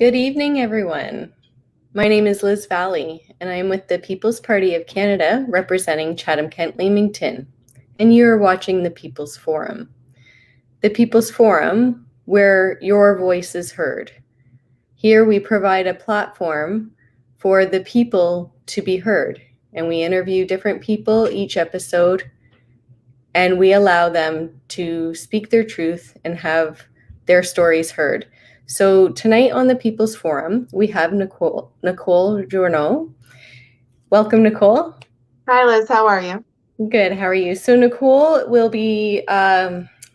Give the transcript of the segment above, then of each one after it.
Good evening, everyone. My name is Liz Vallee, and I am with the People's Party of Canada representing Chatham-Kent-Leamington, and you are watching the People's Forum. The People's Forum, where your voice is heard. Here we provide a platform for the people to be heard, and we interview different people each episode, and we allow them to speak their truth and have their stories heard. So tonight on the People's Forum, we have Nicole Journeux. Welcome, Nicole. Hi, Liz. How are you? Good. How are you? So Nicole will be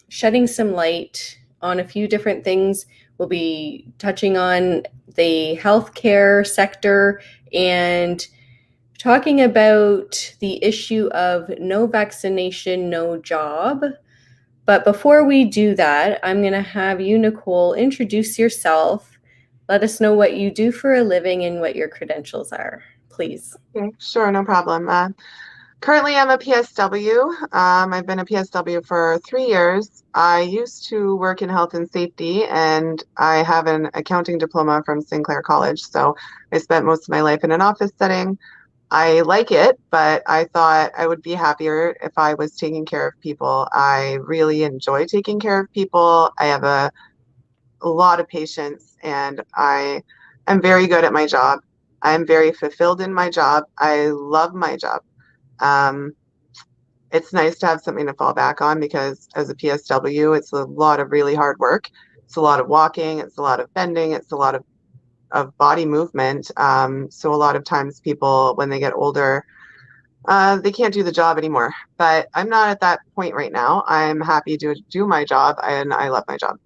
shedding some light on a few different things. We'll be touching on the healthcare sector and talking about the issue of no vaccination, no job. But before we do that, I'm going to have you, Nicole, introduce yourself. Let us know what you do for a living and what your credentials are, please. Okay, sure, no problem. Currently, I'm a PSW. I've been a PSW for 3 years. I used to work in health and safety, and I have an accounting diploma from Sinclair College. So I spent most of my life in an office setting. I like it, but I thought I would be happier if I was taking care of people. I really enjoy taking care of people. I have a lot of patience, and I am very good at my job. I'm very fulfilled in my job. I love my job. It's nice to have something to fall back on because as a PSW, it's a lot of really hard work. It's a lot of walking. It's a lot of bending. It's a lot of body movement. So a lot of times people, when they get older, they can't do the job anymore. But I'm not at that point right now. I'm happy to do my job, and I love my job.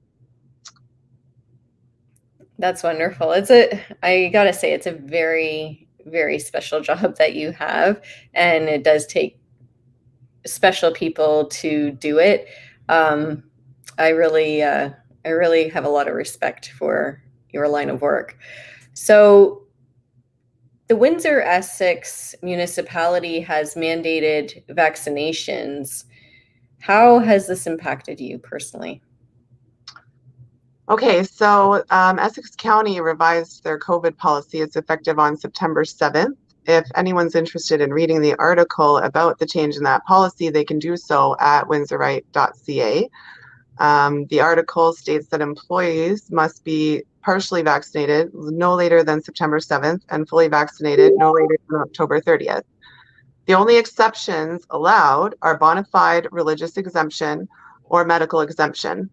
That's wonderful. I gotta say, it's a very, very special job that you have, and it does take special people to do it. I really have a lot of respect for your line of work. So the Windsor-Essex municipality has mandated vaccinations. How has this impacted you personally? Okay, so Essex County revised their COVID policy. It's effective on September 7th. If anyone's interested in reading the article about the change in that policy, they can do so at windsorright.ca. The article states that employees must be partially vaccinated no later than September 7th and fully vaccinated no later than October 30th. The only exceptions allowed are bona fide religious exemption or medical exemption.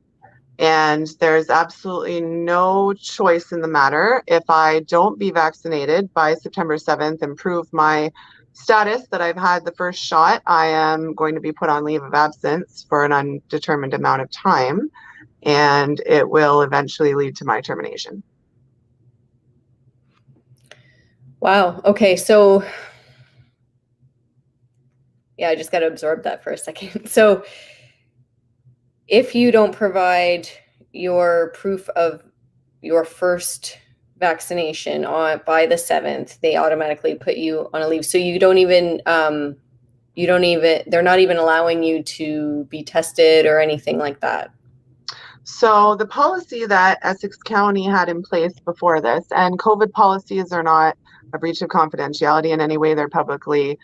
And there's absolutely no choice in the matter. If I don't be vaccinated by September 7th and prove my status that I've had the first shot, I am going to be put on leave of absence for an undetermined amount of time, and it will eventually lead to my termination. Wow. Okay. So, yeah, I just got to absorb that for a second. So, if you don't provide your proof of your first vaccination by the 7th, they automatically put you on a leave. So they're not even allowing you to be tested or anything like that. So the policy that Essex County had in place before this, and COVID policies are not a breach of confidentiality in any way. They're publicly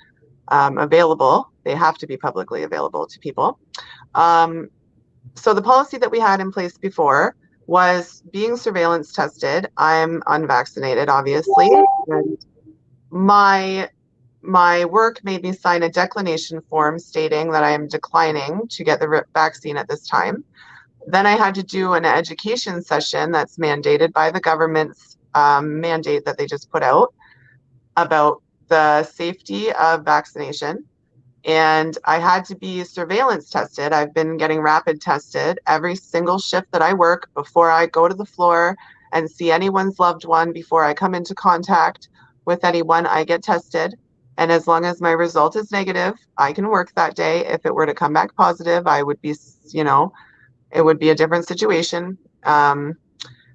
available. They have to be publicly available to people. So the policy that we had in place before was being surveillance tested. I'm unvaccinated, obviously, and my work made me sign a declination form stating that I am declining to get the vaccine at this time. Then I had to do an education session that's mandated by the government's mandate that they just put out about the safety of vaccination. And I had to be surveillance tested. I've been getting rapid tested every single shift that I work before I go to the floor and see anyone's loved one. Before I come into contact with anyone, I get tested. And as long as my result is negative, I can work that day. If it were to come back positive, I would be, it would be a different situation.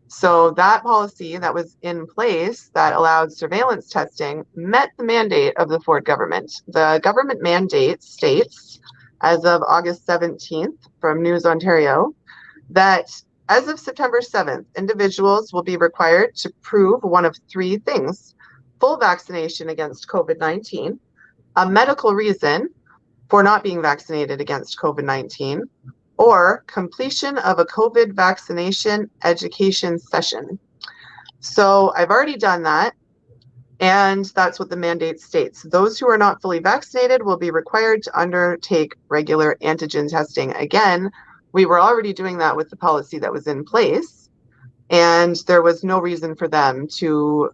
So that policy that was in place that allowed surveillance testing met the mandate of the Ford government. The government mandate states, as of August 17th from News Ontario, that as of September 7th, individuals will be required to prove one of three things: full vaccination against COVID-19, a medical reason for not being vaccinated against COVID-19, or completion of a COVID vaccination education session. So I've already done that, and that's what the mandate states. Those who are not fully vaccinated will be required to undertake regular antigen testing. Again, we were already doing that with the policy that was in place, and there was no reason for them to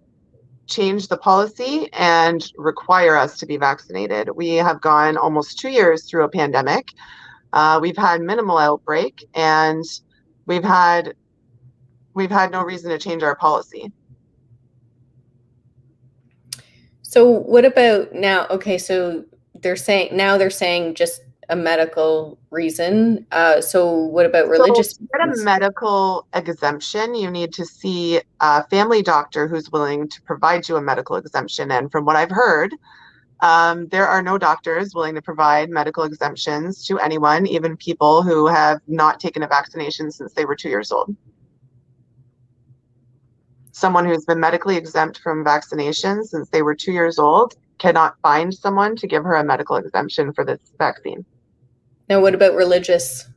change the policy and require us to be vaccinated. We have gone almost 2 years through a pandemic. We've had minimal outbreak, and we've had no reason to change our policy. So what about now? Okay, so they're saying just a medical reason. So what about religious? So to get a medical exemption, you need to see a family doctor who's willing to provide you a medical exemption. And from what I've heard, there are no doctors willing to provide medical exemptions to anyone, even people who have not taken a vaccination since they were 2 years old. Someone who's been medically exempt from vaccination since they were 2 years old cannot find someone to give her a medical exemption for this vaccine. Now, what about religious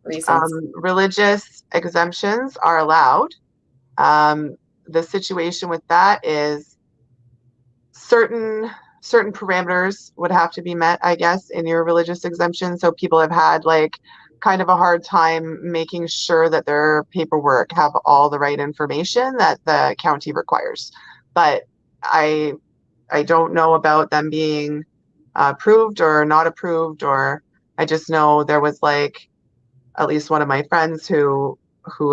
reasons? Religious exemptions are allowed. The situation with that is certain parameters would have to be met, I guess, in your religious exemption. So people have had like kind of a hard time making sure that their paperwork have all the right information that the county requires. But I don't know about them being approved or not approved, or I just know there was like at least one of my friends who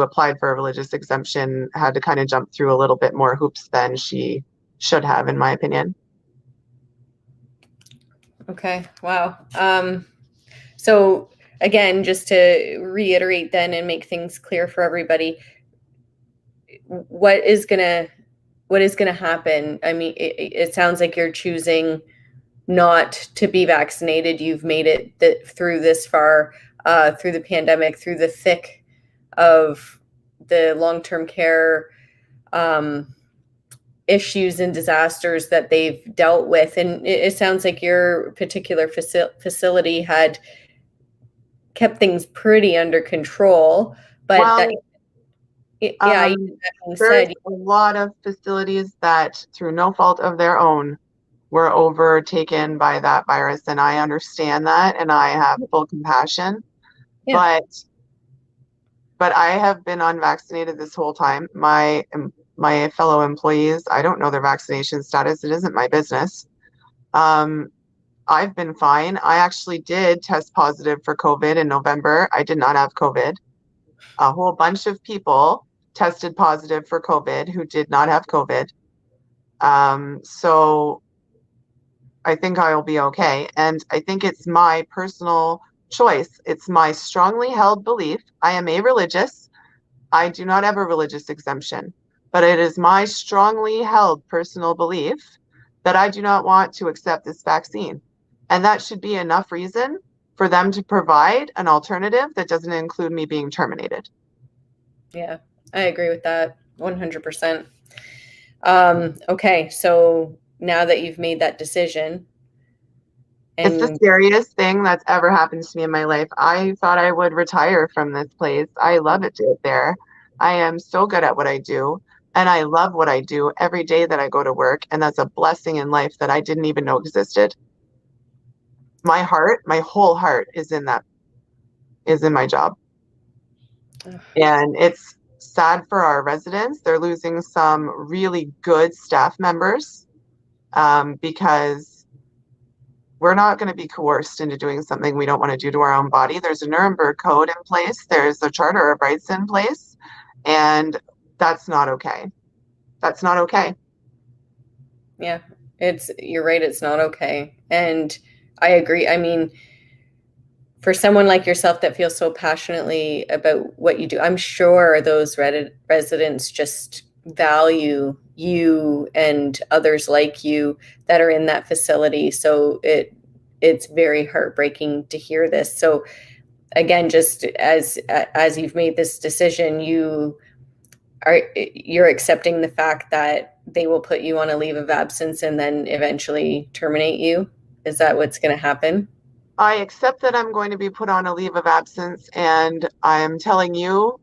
applied for a religious exemption had to kind of jump through a little bit more hoops than she should have, in my opinion. Okay, wow. So again, just to reiterate then and make things clear for everybody, what is gonna happen? I mean, it sounds like you're choosing not to be vaccinated. You've made it through this far, through the pandemic, through the thick of the long-term care issues and disasters that they've dealt with. And it sounds like your particular facility had kept things pretty under control. But Well, yeah, there's a lot of facilities that, through no fault of their own, were overtaken by that virus, and I understand that, and I have full compassion. Yeah. But I have been unvaccinated this whole time. My fellow employees, I don't know their vaccination status. It isn't my business. I've been fine. I actually did test positive for COVID in November. I did not have COVID. A whole bunch of people tested positive for COVID who did not have COVID. So I think I'll be okay. And I think it's my personal choice. It's my strongly held belief. I am a-religious. I do not have a religious exemption, but it is my strongly held personal belief that I do not want to accept this vaccine. And that should be enough reason for them to provide an alternative that doesn't include me being terminated. Yeah, I agree with that 100%. Okay, so now that you've made that decision, it's the scariest thing that's ever happened to me in my life. I thought I would retire from this place. I love it there. I am so good at what I do, and I love what I do every day that I go to work, and that's a blessing in life that I didn't even know existed. My whole heart is in my job. And it's sad for our residents. They're losing some really good staff members because we're not going to be coerced into doing something we don't want to do to our own body. There's a Nuremberg Code in place. There's a Charter of Rights in place. And that's not okay. That's not okay. Yeah, you're right. It's not okay. And I agree. I mean, for someone like yourself that feels so passionately about what you do, I'm sure those residents just value you and others like you that are in that facility. So it's very heartbreaking to hear this. So again, just as you've made this decision, you're accepting the fact that they will put you on a leave of absence and then eventually terminate you? Is that what's going to happen? I accept that I'm going to be put on a leave of absence, and I'm telling you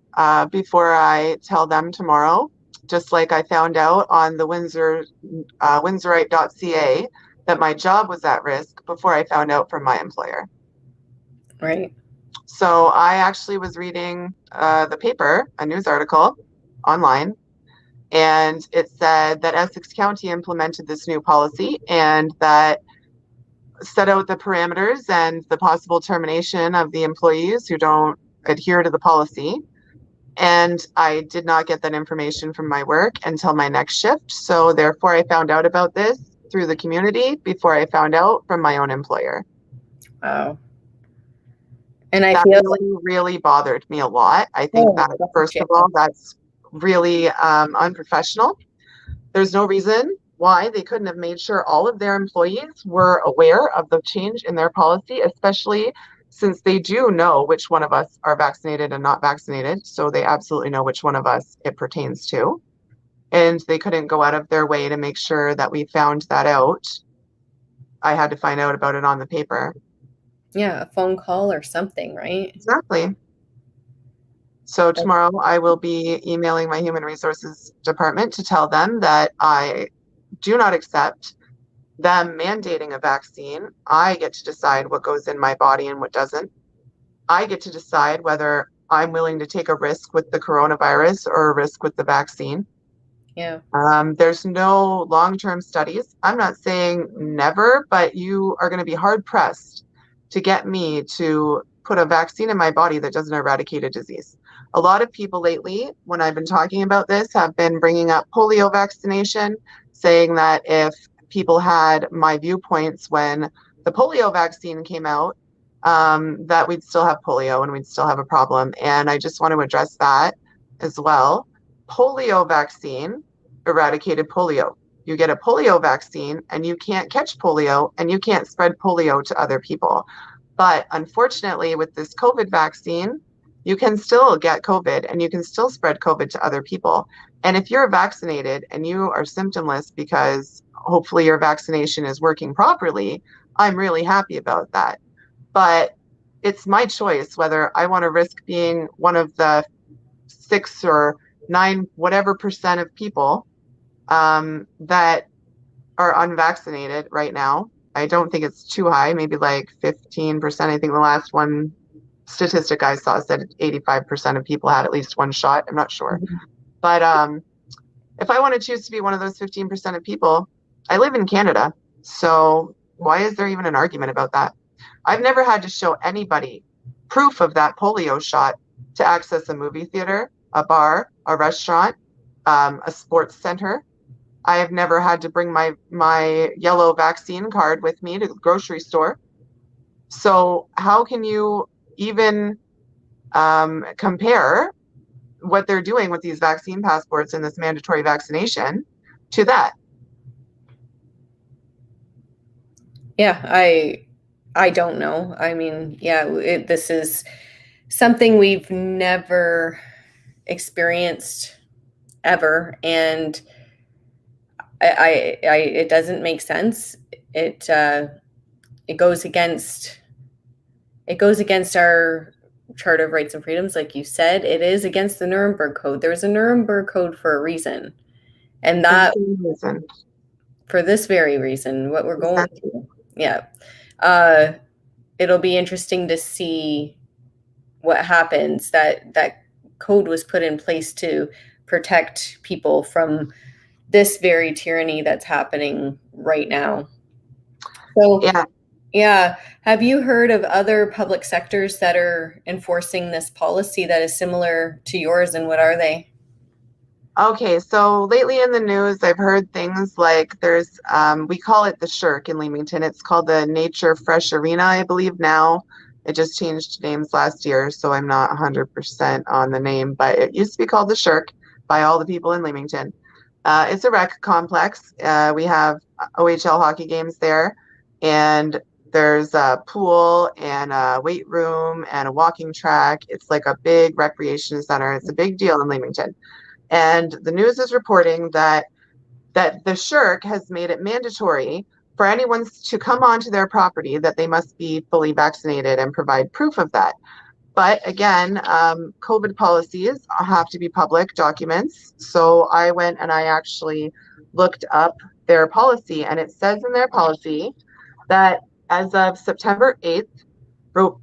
before I tell them tomorrow, just like I found out on the Windsorite.ca that my job was at risk before I found out from my employer. Right. So I actually was reading the paper, a news article online, and it said that Essex County implemented this new policy and that set out the parameters and the possible termination of the employees who don't adhere to the policy. And I did not get that information from my work until my next shift. So therefore, I found out about this through the community before I found out from my own employer. Wow. And I that feel really bothered me a lot. I think that, first of all, that's really unprofessional. There's no reason why they couldn't have made sure all of their employees were aware of the change in their policy, especially since they do know which one of us are vaccinated and not vaccinated. So they absolutely know which one of us it pertains to. And they couldn't go out of their way to make sure that we found that out. I had to find out about it on the paper. Yeah, a phone call or something, right? Exactly. So tomorrow I will be emailing my human resources department to tell them that I do not accept them mandating a vaccine. I get to decide what goes in my body and what doesn't. I get to decide whether I'm willing to take a risk with the coronavirus or a risk with the vaccine. Yeah. There's no long-term studies. I'm not saying never, but you are going to be hard pressed to get me to put a vaccine in my body that doesn't eradicate a disease. A lot of people lately, when I've been talking about this, have been bringing up polio vaccination, saying that if people had my viewpoints when the polio vaccine came out, that we'd still have polio and we'd still have a problem. And I just want to address that as well. Polio vaccine eradicated polio. You get a polio vaccine and you can't catch polio and you can't spread polio to other people. But unfortunately, with this COVID vaccine, you can still get COVID and you can still spread COVID to other people. And if you're vaccinated and you are symptomless because hopefully your vaccination is working properly, I'm really happy about that. But it's my choice whether I want to risk being one of the 6 or 9, whatever percent of people that are unvaccinated right now. I don't think it's too high, maybe like 15%. I think the last one statistic I saw said 85% of people had at least one shot. I'm not sure. Mm-hmm. But if I want to choose to be one of those 15% of people, I live in Canada. So why is there even an argument about that? I've never had to show anybody proof of that polio shot to access a movie theater, a bar, a restaurant, a sports center. I have never had to bring my yellow vaccine card with me to the grocery store. So how can you even compare what they're doing with these vaccine passports and this mandatory vaccination to that? Yeah, I don't know. I mean, yeah, this is something we've never experienced ever, and I it doesn't make sense. It goes against our Charter of Rights and Freedoms, like you said. It is against the Nuremberg Code. There's a Nuremberg Code for a reason, and that for this very reason, what we're going through. Yeah. It'll be interesting to see what happens. That code was put in place to protect people from this very tyranny that's happening right now. So yeah. Have you heard of other public sectors that are enforcing this policy that is similar to yours, and what are they? Okay, so lately in the news, I've heard things like there's, we call it the Shirk in Leamington. It's called the Nature Fresh Arena, I believe now. It just changed names last year, so I'm not 100% on the name, but it used to be called the Shirk by all the people in Leamington. It's a rec complex. We have OHL hockey games there, and There's a pool and a weight room and a walking track. It's like a big recreation center. It's a big deal in Leamington. And the news is reporting that the SSHRC has made it mandatory for anyone to come onto their property that they must be fully vaccinated and provide proof of that. But again, COVID policies have to be public documents. So I went and I actually looked up their policy, and it says in their policy that as of September 8th,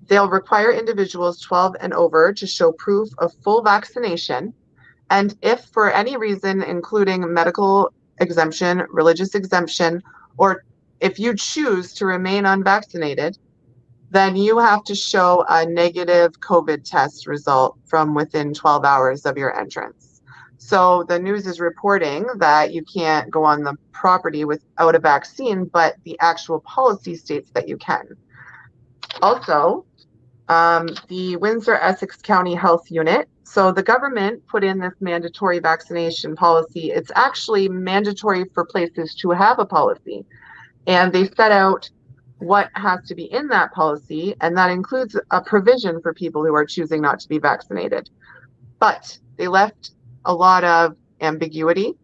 they'll require individuals 12 and over to show proof of full vaccination. And if for any reason, including medical exemption, religious exemption, or if you choose to remain unvaccinated, then you have to show a negative COVID test result from within 12 hours of your entrance. So the news is reporting that you can't go on the property without a vaccine, but the actual policy states that you can. Also, the Windsor-Essex County Health Unit. So the government put in this mandatory vaccination policy. It's actually mandatory for places to have a policy. And they set out what has to be in that policy, and that includes a provision for people who are choosing not to be vaccinated. But they left a lot of ambiguity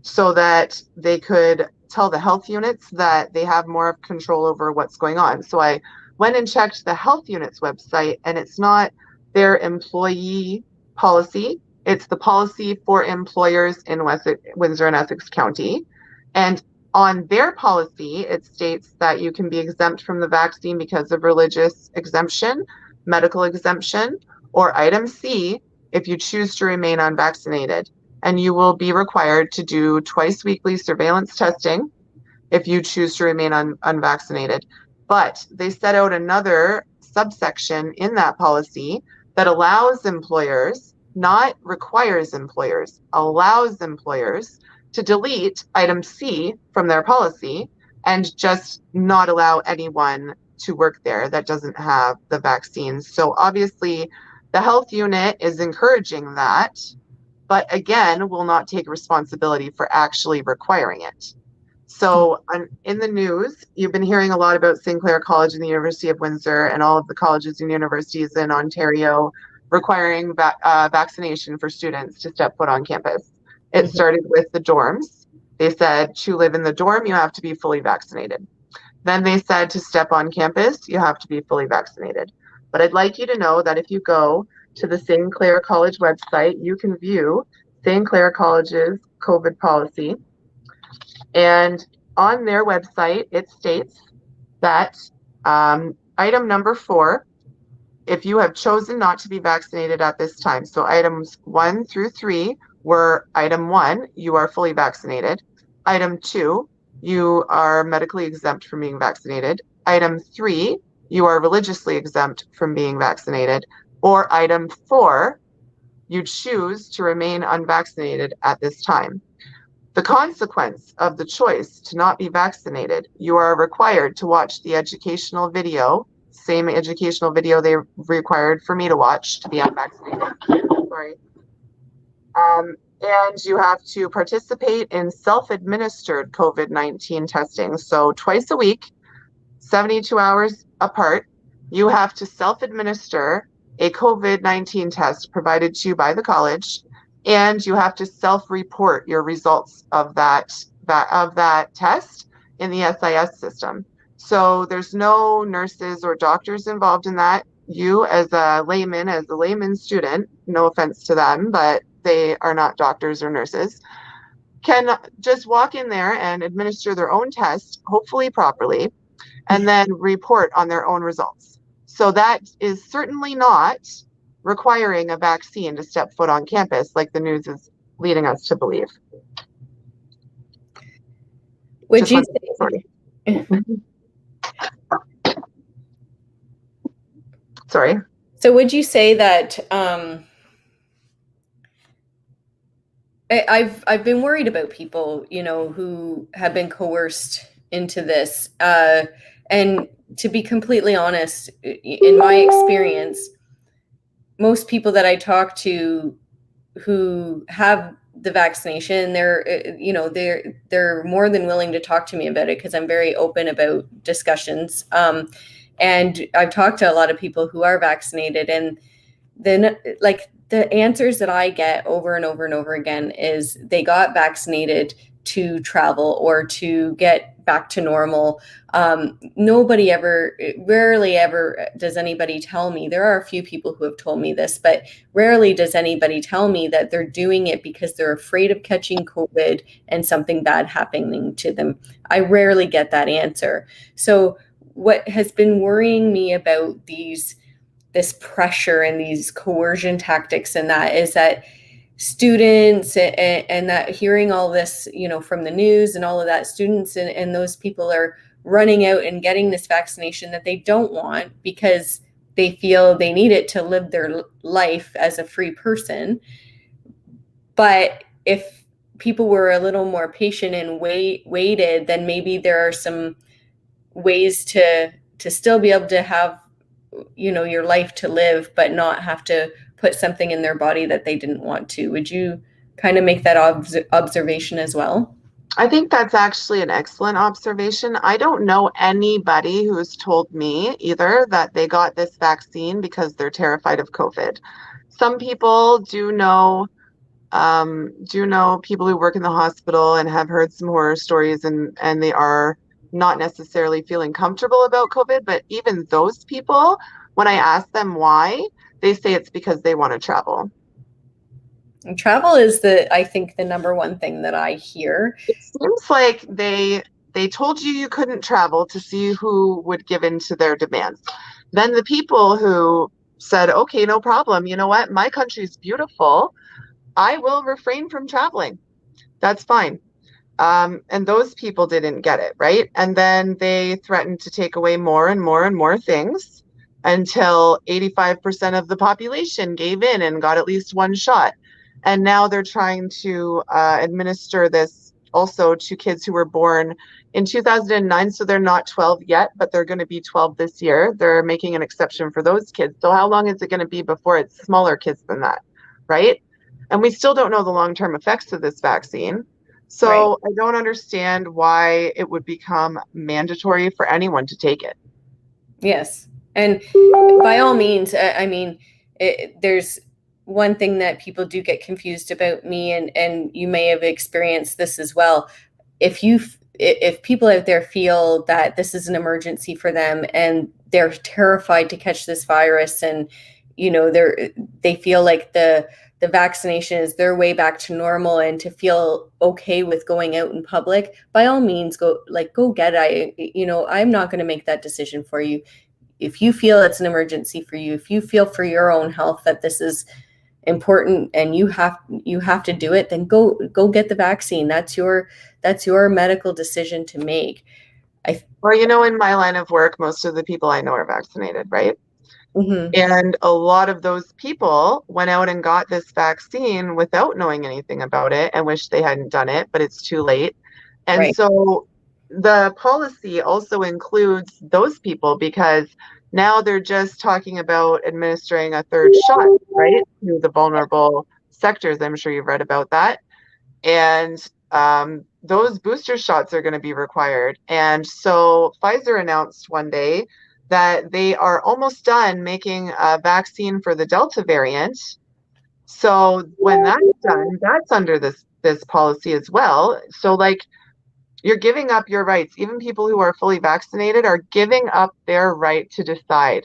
so that they could tell the health units that they have more of control over what's going on. So I went and checked the health unit's website, and it's not their employee policy. It's the policy for employers in Windsor and Essex County. And on their policy, it states that you can be exempt from the vaccine because of religious exemption, medical exemption, or item C, if you choose to remain unvaccinated. And you will be required to do twice weekly surveillance testing if you choose to remain unvaccinated. But they set out another subsection in that policy that allows employers, not requires employers, allows employers to delete item C from their policy and just not allow anyone to work there that doesn't have the vaccines. So obviously the health unit is encouraging that, but again, will not take responsibility for actually requiring it. So in the news, you've been hearing a lot about St. Clair College and the University of Windsor and all of the colleges and universities in Ontario requiring vaccination for students to step foot on campus. It started with the dorms. They said to live in the dorm, you have to be fully vaccinated. Then they said to step on campus, you have to be fully vaccinated. But I'd like you to know that if you go to the St. Clair College website, you can view St. Clair College's COVID policy. And on their website, it states that item number 4, if you have chosen not to be vaccinated at this time, so items 1 through 3 were item 1, you are fully vaccinated. Item 2, you are medically exempt from being vaccinated. Item 3, you are religiously exempt from being vaccinated. Or item 4, you choose to remain unvaccinated at this time. The consequence of the choice to not be vaccinated, you are required to watch the educational video, same educational video they required for me to watch to be unvaccinated. Sorry. And you have to participate in self-administered COVID-19 testing. So twice a week, 72 hours apart, you have to self-administer a COVID-19 test provided to you by the college, and you have to self-report your results of that test in the SIS system. So there's no nurses or doctors involved in that. You as a layman student, no offense to them, but they are not doctors or nurses, can just walk in there and administer their own test, hopefully properly, and then report on their own results. So that is certainly not requiring a vaccine to step foot on campus like the news is leading us to believe. Would you say, sorry. So would you say that I've been worried about people, who have been coerced into this, and to be completely honest, in my experience, most people that I talk to who have the vaccination. They're more than willing to talk to me about it because I'm very open about discussions. And I've talked to a lot of people who are vaccinated, and then like the answers that I get over and over and over again is they got vaccinated to travel or to get back to normal. Rarely ever does anybody tell me, there are a few people who have told me this, but rarely does anybody tell me that they're doing it because they're afraid of catching COVID and something bad happening to them. I rarely get that answer. So what has been worrying me about this pressure and these coercion tactics and that is that students and that hearing all this, from the news and all of that, students and those people are running out and getting this vaccination that they don't want because they feel they need it to live their life as a free person. But if people were a little more patient and waited, then maybe there are some ways to still be able to have your life to live, but not have to put something in their body that they didn't want to. Would you kind of make that observation as well? I think that's actually an excellent observation. I don't know anybody who's told me either that they got this vaccine because they're terrified of COVID. Some people do know people who work in the hospital and have heard some horror stories, and they are not necessarily feeling comfortable about COVID. But even those people, when I ask them why, they say it's because they want to travel. And travel is I think the number one thing that I hear. It seems like they told you couldn't travel to see who would give in to their demands. Then the people who said, okay, no problem, you know what, my country's beautiful, I will refrain from traveling. That's fine. And those people didn't get it, right? And then they threatened to take away more and more and more things until 85% of the population gave in and got at least one shot. And now they're trying to administer this also to kids who were born in 2009. So they're not 12 yet, but they're going to be 12 this year. They're making an exception for those kids. So how long is it going to be before it's smaller kids than that, right? And we still don't know the long-term effects of this vaccine. So right. I don't understand why it would become mandatory for anyone to take it. Yes. And by all means, there's one thing that people do get confused about me, and you may have experienced this as well. If people out there feel that this is an emergency for them and they're terrified to catch this virus, and they feel like the vaccination is their way back to normal and to feel okay with going out in public, by all means, go get it. I'm not going to make that decision for you. If you feel it's an emergency for you, if you feel for your own health that this is important and you have to do it, then go get the vaccine. That's your medical decision to make. Well, in my line of work, most of the people I know are vaccinated, right? Mm-hmm. And a lot of those people went out and got this vaccine without knowing anything about it and wish they hadn't done it, but it's too late. And right. So the policy also includes those people, because now they're just talking about administering a third shot, right, to the vulnerable sectors. I'm sure you've read about that. And those booster shots are going to be required. And so Pfizer announced one day that they are almost done making a vaccine for the Delta variant. So when that's done, that's under this policy as well. So you're giving up your rights. Even people who are fully vaccinated are giving up their right to decide.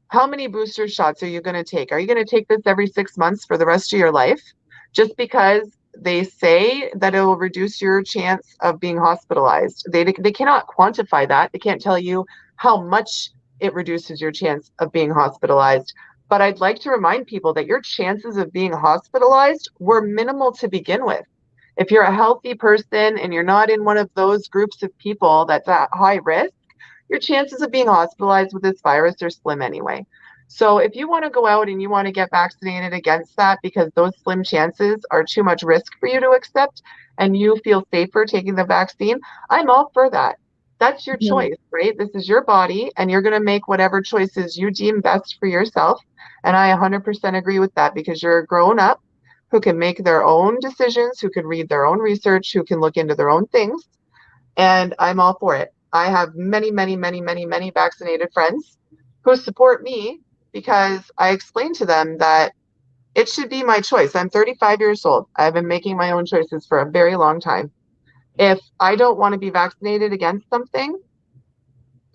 How many booster shots are you going to take? Are you going to take this every 6 months for the rest of your life? Just because they say that it will reduce your chance of being hospitalized. They cannot quantify that. They can't tell you how much it reduces your chance of being hospitalized. But I'd like to remind people that your chances of being hospitalized were minimal to begin with. If you're a healthy person and you're not in one of those groups of people that's at high risk, your chances of being hospitalized with this virus are slim anyway. So if you want to go out and you want to get vaccinated against that because those slim chances are too much risk for you to accept and you feel safer taking the vaccine, I'm all for that. That's your choice, right? This is your body and you're going to make whatever choices you deem best for yourself. And I 100% agree with that, because you're a grown up who can make their own decisions, who can read their own research, who can look into their own things. And I'm all for it. I have many, many, many, many, many vaccinated friends who support me because I explain to them that it should be my choice. I'm 35 years old. I've been making my own choices for a very long time. If I don't want to be vaccinated against something,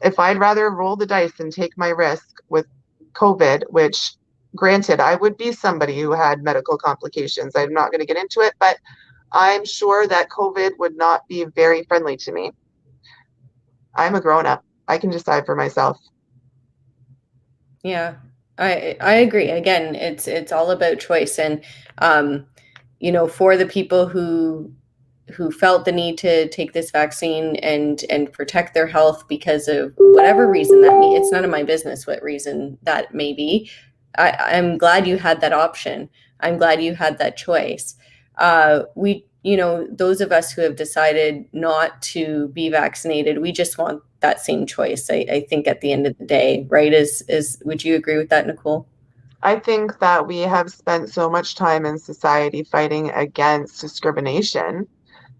if I'd rather roll the dice and take my risk with COVID, which granted, I would be somebody who had medical complications. I'm not going to get into it, but I'm sure that COVID would not be very friendly to me. I'm a grown up. I can decide for myself. Yeah, I agree. Again, it's all about choice, and for the people who felt the need to take this vaccine and protect their health because of whatever reason that may, it's none of my business what reason that may be. I'm glad you had that option. I'm glad you had that choice. Those of us who have decided not to be vaccinated, we just want that same choice. I think at the end of the day, right? Would you agree with that, Nicole? I think that we have spent so much time in society fighting against discrimination,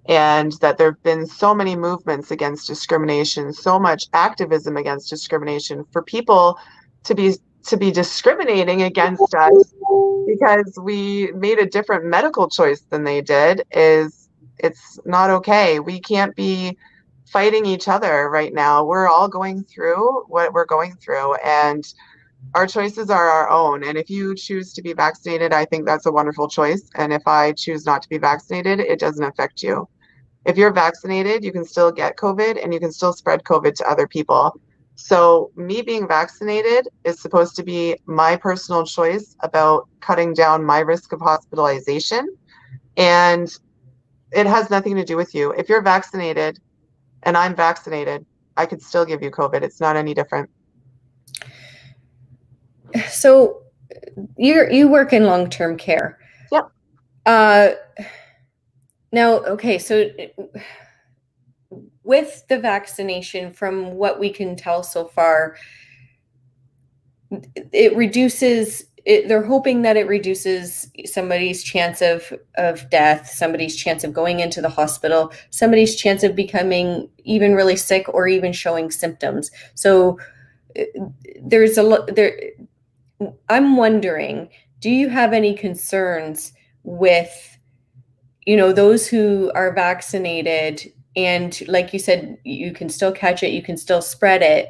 and that there have been so many movements against discrimination, so much activism against discrimination for people to be discriminating against us because we made a different medical choice than they did. It's not okay. We can't be fighting each other right now. We're all going through what we're going through, and our choices are our own. And if you choose to be vaccinated, I think that's a wonderful choice. And if I choose not to be vaccinated, it doesn't affect you. If you're vaccinated, you can still get COVID and you can still spread COVID to other people. So me being vaccinated is supposed to be my personal choice about cutting down my risk of hospitalization. And it has nothing to do with you. If you're vaccinated and I'm vaccinated, I could still give you COVID. It's not any different. So you work in long-term care. Yep. Now, okay, so with the vaccination, from what we can tell so far, it reduces they're hoping that it reduces somebody's chance of death, somebody's chance of going into the hospital, somebody's chance of becoming even really sick or even showing symptoms. So there's a lot there. I'm wondering, do you have any concerns with, those who are vaccinated and, like you said, you can still catch it, you can still spread it,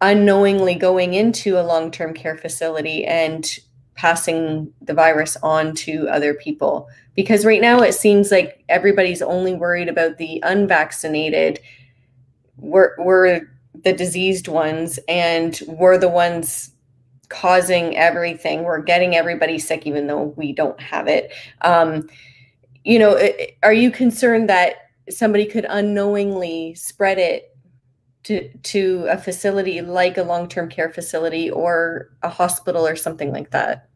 unknowingly going into a long-term care facility and passing the virus on to other people? Because right now it seems like everybody's only worried about the unvaccinated. We're the diseased ones, and we're the ones causing everything. We're getting everybody sick, even though we don't have it. Are you concerned that somebody could unknowingly spread it to a facility like a long-term care facility or a hospital or something like that?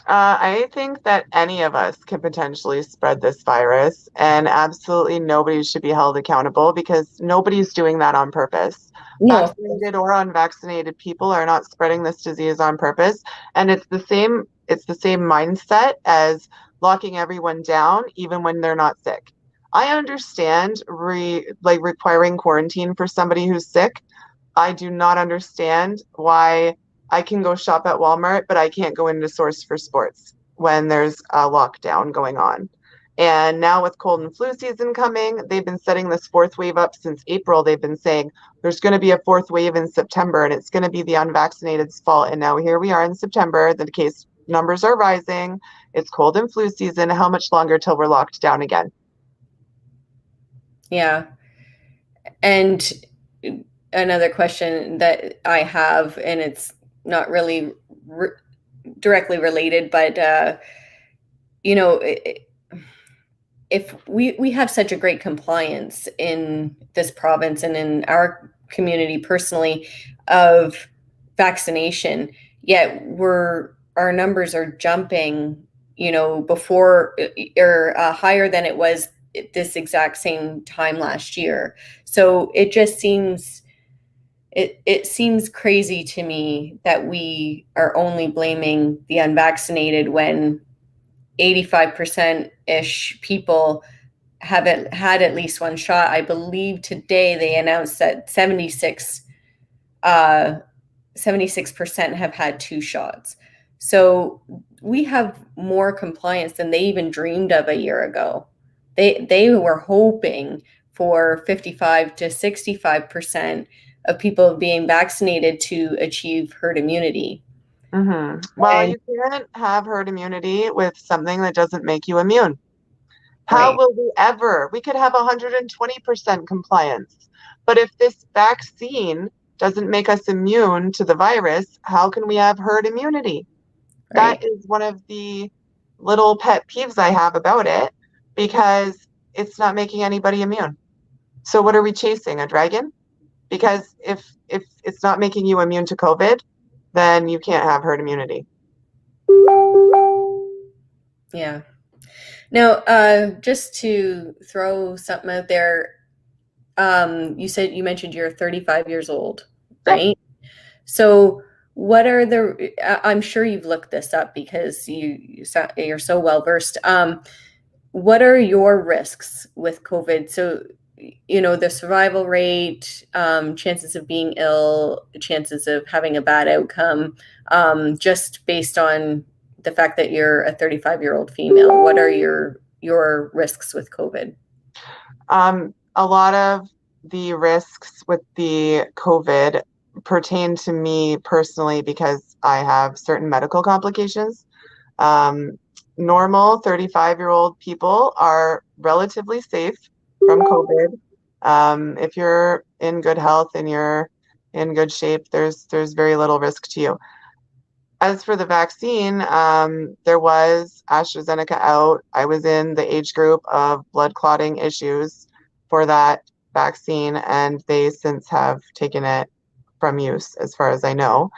I think that any of us can potentially spread this virus, and absolutely nobody should be held accountable because nobody's doing that on purpose. No. Vaccinated or unvaccinated people are not spreading this disease on purpose, and it's the same mindset as locking everyone down even when they're not sick. I understand requiring quarantine for somebody who's sick. I do not understand why I can go shop at Walmart, but I can't go into Source for Sports when there's a lockdown going on. And now with cold and flu season coming, they've been setting this fourth wave up since April. They've been saying there's going to be a fourth wave in September and it's going to be the unvaccinated's fault. And now here we are in September. The case numbers are rising. It's cold and flu season. How much longer till we're locked down again? Yeah. And another question that I have, and it's not really directly related, but if we have such a great compliance in this province and in our community personally of vaccination, yet our numbers are jumping, before or higher than it was this exact same time last year. So it just seems it seems crazy to me that we are only blaming the unvaccinated when 85%-ish people haven't had at least one shot. I believe today they announced that 76% have had 2 shots. So we have more compliance than they even dreamed of a year ago. They were hoping for 55 to 65% of people being vaccinated to achieve herd immunity. Well, you can't have herd immunity with something that doesn't make you immune. How Right. will we ever? We could have 120% compliance. But if this vaccine doesn't make us immune to the virus, how can we have herd immunity? Right. That is one of the little pet peeves I have about it, because it's not making anybody immune. So what are we chasing? A dragon? Because if it's not making you immune to COVID, then you can't have herd immunity. Yeah. Now, just to throw something out there, you mentioned you're 35 years old, Yep. right? So what are I'm sure you've looked this up because you're so well versed. What are your risks with COVID? So, the survival rate, chances of being ill, chances of having a bad outcome, just based on the fact that you're a 35-year-old female. What are your risks with COVID? A lot of the risks with the COVID pertain to me personally because I have certain medical complications. Normal 35-year-old people are relatively safe from COVID. If you're in good health and you're in good shape, there's very little risk to you. As for the vaccine, there was AstraZeneca out. I was in the age group of blood clotting issues for that vaccine, and they since have taken it from use, as far as I know.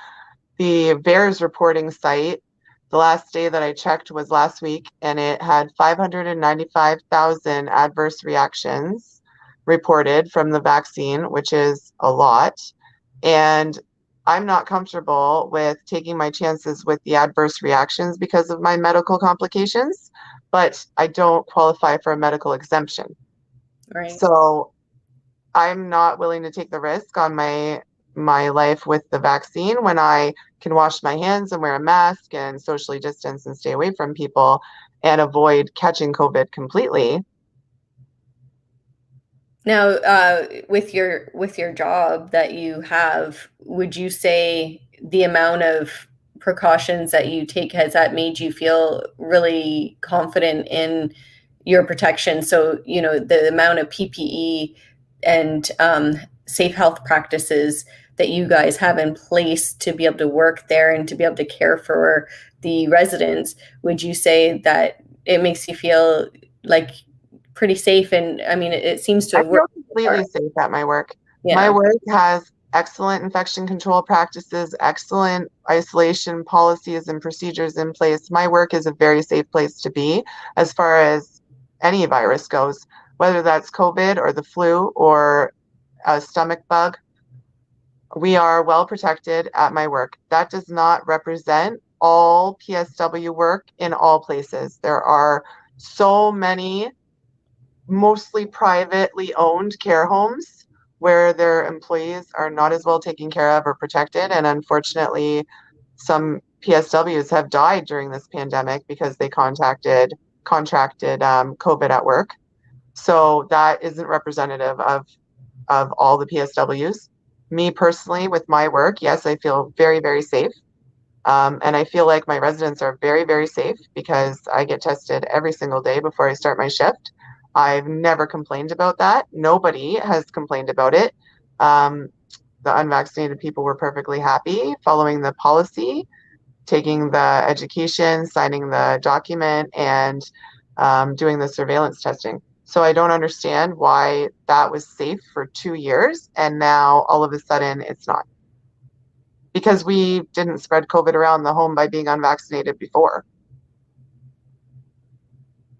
The VAERS reporting site, the last day that I checked was last week, and it had 595,000 adverse reactions reported from the vaccine, which is a lot. And I'm not comfortable with taking my chances with the adverse reactions because of my medical complications, but I don't qualify for a medical exemption. Right. So I'm not willing to take the risk on my life with the vaccine when I can wash my hands and wear a mask and socially distance and stay away from people and avoid catching COVID completely. Now, with your job that you have, would you say the amount of precautions that you take, has that made you feel really confident in your protection? So, the amount of PPE and safe health practices that you guys have in place to be able to work there and to be able to care for the residents, would you say that it makes you feel like pretty safe? And I mean, it seems to I have feel worked so completely far. safe at my work. My Yeah. work has excellent infection control practices, excellent isolation policies and procedures in place. My work is a very safe place to be as far as any virus goes, whether that's COVID or the flu or a stomach bug. We are well protected at my work. That does not represent all PSW work in all places. There are so many mostly privately owned care homes where their employees are not as well taken care of or protected. And unfortunately, some PSWs have died during this pandemic because they contracted COVID at work. So that isn't representative of all the PSWs. Me personally, with my work, yes, I feel very, very safe. And I feel like my residents are very, very safe because I get tested every single day before I start my shift. I've never complained about that. Nobody has complained about it. Um, the unvaccinated people were perfectly happy following the policy, taking the education, signing the document, and doing the surveillance testing. So I don't understand why that was safe for 2 years and now all of a sudden it's not, because we didn't spread COVID around the home by being unvaccinated before.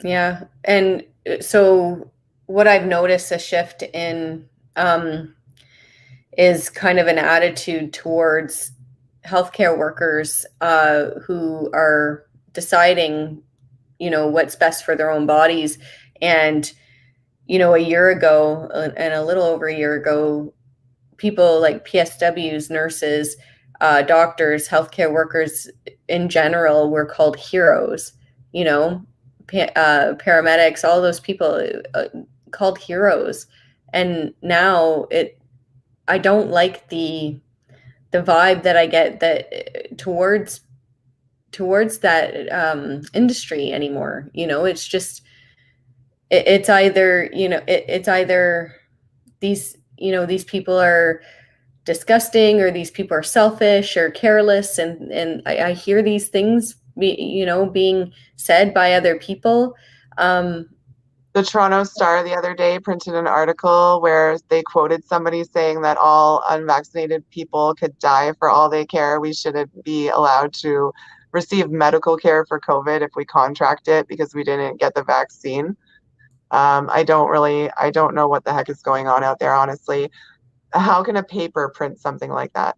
Yeah. And so what I've noticed a shift in is kind of an attitude towards healthcare workers who are deciding, what's best for their own bodies. And a year ago, and a little over a year ago, people like PSWs, nurses, doctors, healthcare workers in general were called heroes. Paramedics, all those people called heroes. And now I don't like the vibe that I get that towards that industry anymore. It's just it's either it's either these people are disgusting, or these people are selfish or careless, and I hear these things being said by other people. The Toronto Star the other day printed an article where they quoted somebody saying that all unvaccinated people could die for all they care. We shouldn't be allowed to receive medical care for COVID if we contract it because we didn't get the vaccine. I don't know what the heck is going on out there, honestly. How can a paper print something like that?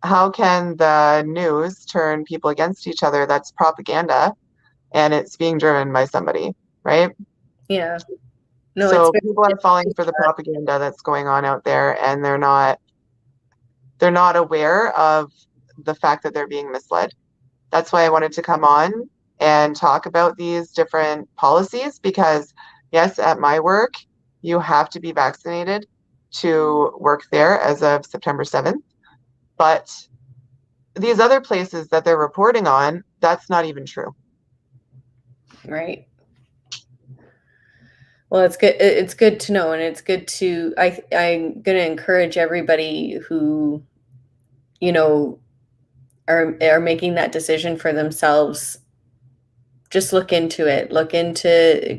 How can the news turn people against each other? That's propaganda, and it's being driven by somebody, right? Yeah. No, So people are falling for the propaganda that's going on out there, and they're not aware of the fact that they're being misled. That's why I wanted to come on and talk about these different policies, because yes, at my work, you have to be vaccinated to work there as of September 7th. But these other places that they're reporting on, that's not even true. Right. Well, it's good. It's good to know, and it's good to. I'm going to encourage everybody who, are making that decision for themselves. Just look into it.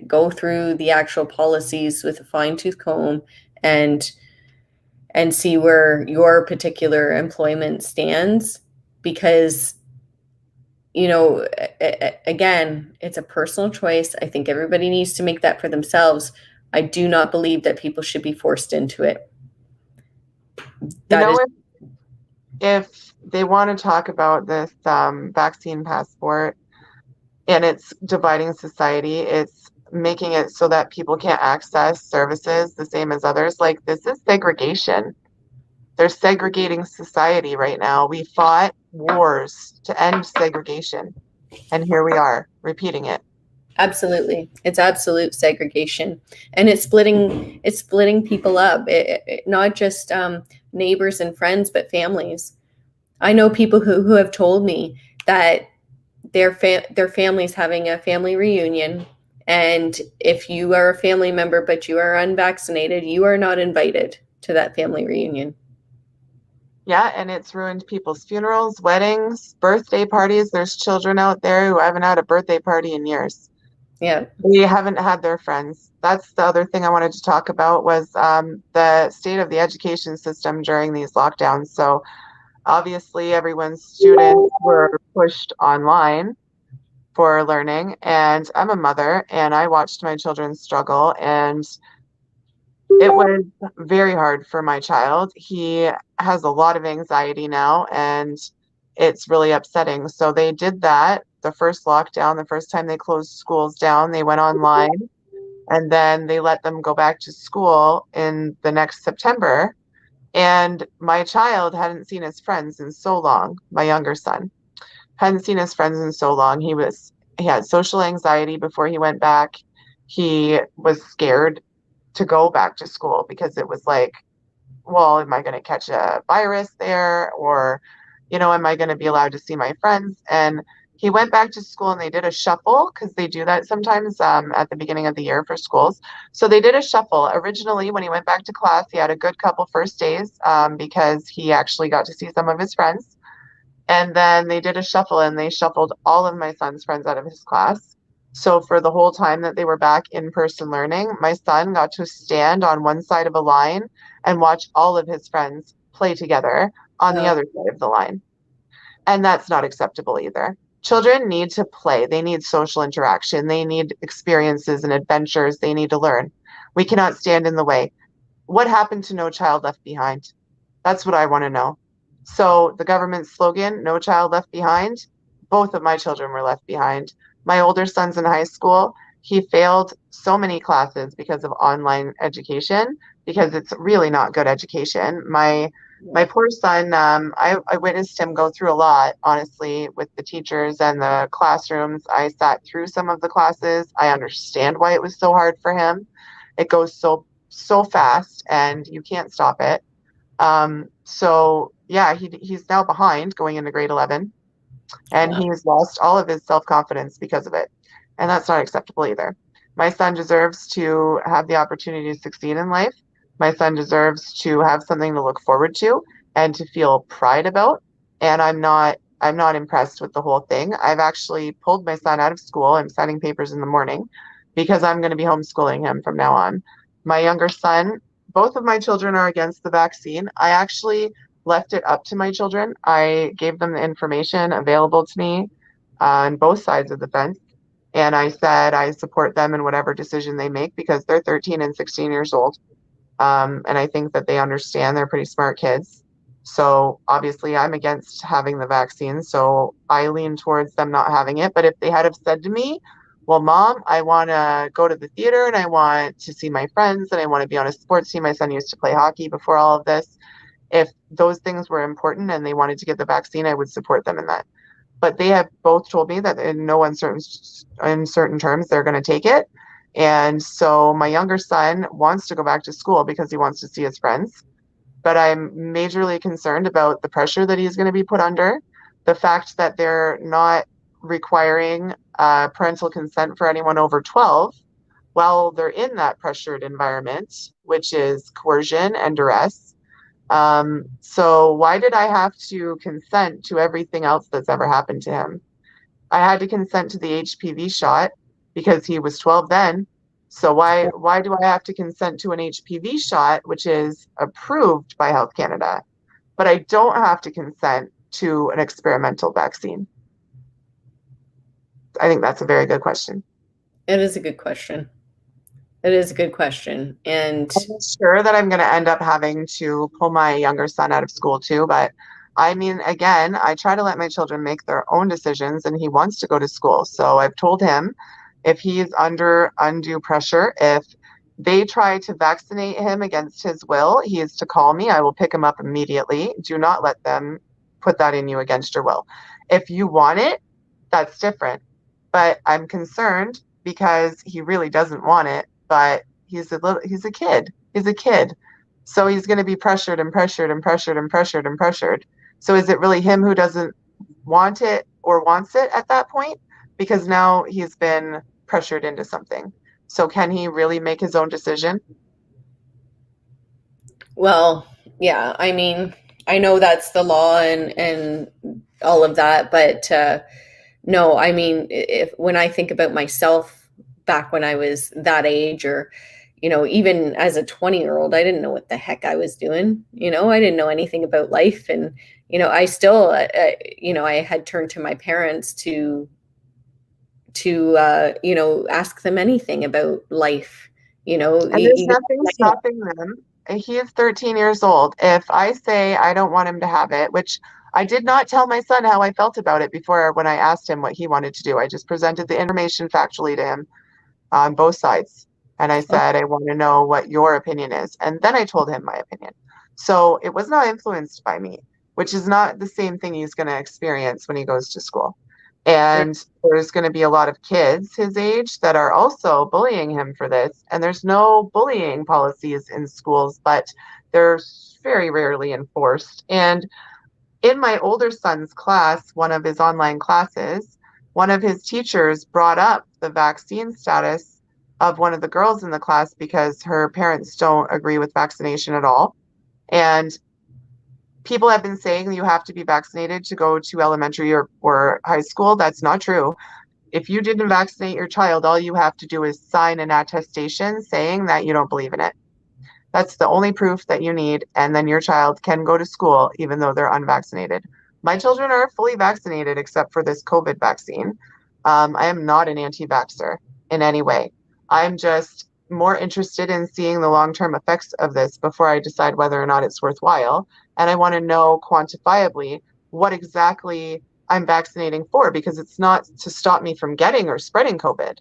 Go through the actual policies with a fine-tooth comb, and see where your particular employment stands, because again, it's a personal choice. I think everybody needs to make that for themselves. I do not believe that people should be forced into it. If they want to talk about this vaccine passport and it's dividing society, it's making it so that people can't access services the same as others. Like, this is segregation. They're segregating society right now. We fought wars to end segregation, and here we are repeating it. Absolutely. It's absolute segregation, and it's splitting people up. Not just neighbors and friends, but families. I know people who have told me that their family's having a family reunion, and if you are a family member but you are unvaccinated, you are not invited to that family reunion. Yeah, and it's ruined people's funerals, weddings, birthday parties. There's children out there who haven't had a birthday party in years. Yeah. They haven't had their friends. That's the other thing I wanted to talk about, was the state of the education system during these lockdowns. So obviously everyone's students were pushed online for learning, and I'm a mother and I watched my children struggle, and it was very hard for my child. He has a lot of anxiety now, and it's really upsetting. So they did that the first lockdown, the first time they closed schools down, they went online, and then they let them go back to school in the next September. And my child hadn't seen his friends in so long. My younger son hadn't seen his friends in so long. He had social anxiety before he went back. He was scared to go back to school because it was like, well, am I going to catch a virus there? Or, am I going to be allowed to see my friends? And he went back to school, and they did a shuffle, because they do that sometimes at the beginning of the year for schools. So they did a shuffle. Originally, when he went back to class, he had a good couple first days because he actually got to see some of his friends. And then they did a shuffle, and they shuffled all of my son's friends out of his class. So for the whole time that they were back in person learning, my son got to stand on one side of a line and watch all of his friends play together on the other side of the line. And that's not acceptable either. Children need to play. They need social interaction. They need experiences and adventures. They need to learn. We cannot stand in the way. What happened to No Child Left Behind? That's what I want to know. So the government slogan, No Child Left Behind, both of my children were left behind. My older son's in high school. He failed so many classes because of online education, because it's really not good education. My poor son, I witnessed him go through a lot, honestly, with the teachers and the classrooms. I sat through some of the classes. I understand why it was so hard for him. It goes so fast, and you can't stop it. So yeah, he's now behind going into grade 11, and Wow. he's lost all of his self-confidence because of it. And that's not acceptable either. My son deserves to have the opportunity to succeed in life. My son deserves to have something to look forward to and to feel pride about. And I'm not impressed with the whole thing. I've actually pulled my son out of school. I'm signing papers in the morning because I'm going to be homeschooling him from now on. My younger son, both of my children are against the vaccine. I actually left it up to my children. I gave them the information available to me on both sides of the fence. And I said I support them in whatever decision they make because they're 13 and 16 years old. And I think that they understand. They're pretty smart kids. So obviously I'm against having the vaccine. So I lean towards them not having it. But if they had have said to me, well, Mom, I want to go to the theater and I want to see my friends and I want to be on a sports team. My son used to play hockey before all of this. If those things were important and they wanted to get the vaccine, I would support them in that. But they have both told me that in no uncertain terms they're going to take it. And so my younger son wants to go back to school because he wants to see his friends. But I'm majorly concerned about the pressure that he's going to be put under, the fact that they're not requiring parental consent for anyone over 12 while they're in that pressured environment, which is coercion and duress. So why did I have to consent to everything else that's ever happened to him? I had to consent to the HPV shot because he was 12 then. So why do I have to consent to an HPV shot, which is approved by Health Canada, but I don't have to consent to an experimental vaccine? I think that's a very good question. It is a good question. It is a good question. And I'm sure that I'm going to end up having to pull my younger son out of school too, but I mean, again, I try to let my children make their own decisions and he wants to go to school. So I've told him if he's under undue pressure, if they try to vaccinate him against his will, he is to call me. I will pick him up immediately. Do not let them put that in you against your will. If you want it, that's different. But I'm concerned because he really doesn't want it, but he's a kid. He's a kid. So he's going to be pressured and pressured and pressured and pressured and pressured. So is it really him who doesn't want it or wants it at that point? Because now he's been pressured into something. So can he really make his own decision? well, yeah, I mean, I know that's the law and all of that, but no, I mean, if when I think about myself back when I was that age, or even as a 20-year-old, I didn't know what the heck I was doing. I didn't know anything about life, and I still, I had turned to my parents to ask them anything about life. And there's Even nothing stopping them. He is 13 years old. If I say I don't want him to have it, which I did not tell my son how I felt about it before when I asked him what he wanted to do. I just presented the information factually to him on both sides. And I said, I want to know what your opinion is. And then I told him my opinion. So it was not influenced by me, which is not the same thing he's going to experience when he goes to school. And there's going to be a lot of kids his age that are also bullying him for this. And there's no bullying policies in schools, but they're very rarely enforced. And in my older son's class, one of his online classes, one of his teachers brought up the vaccine status of one of the girls in the class because her parents don't agree with vaccination at all. And people have been saying you have to be vaccinated to go to elementary or high school. That's not true. If you didn't vaccinate your child, all you have to do is sign an attestation saying that you don't believe in it. That's the only proof that you need, and then your child can go to school even though they're unvaccinated. My children are fully vaccinated except for this COVID vaccine. I am not an anti-vaxxer in any way. I'm just more interested in seeing the long-term effects of this before I decide whether or not it's worthwhile. And I want to know quantifiably what exactly I'm vaccinating for, because it's not to stop me from getting or spreading COVID.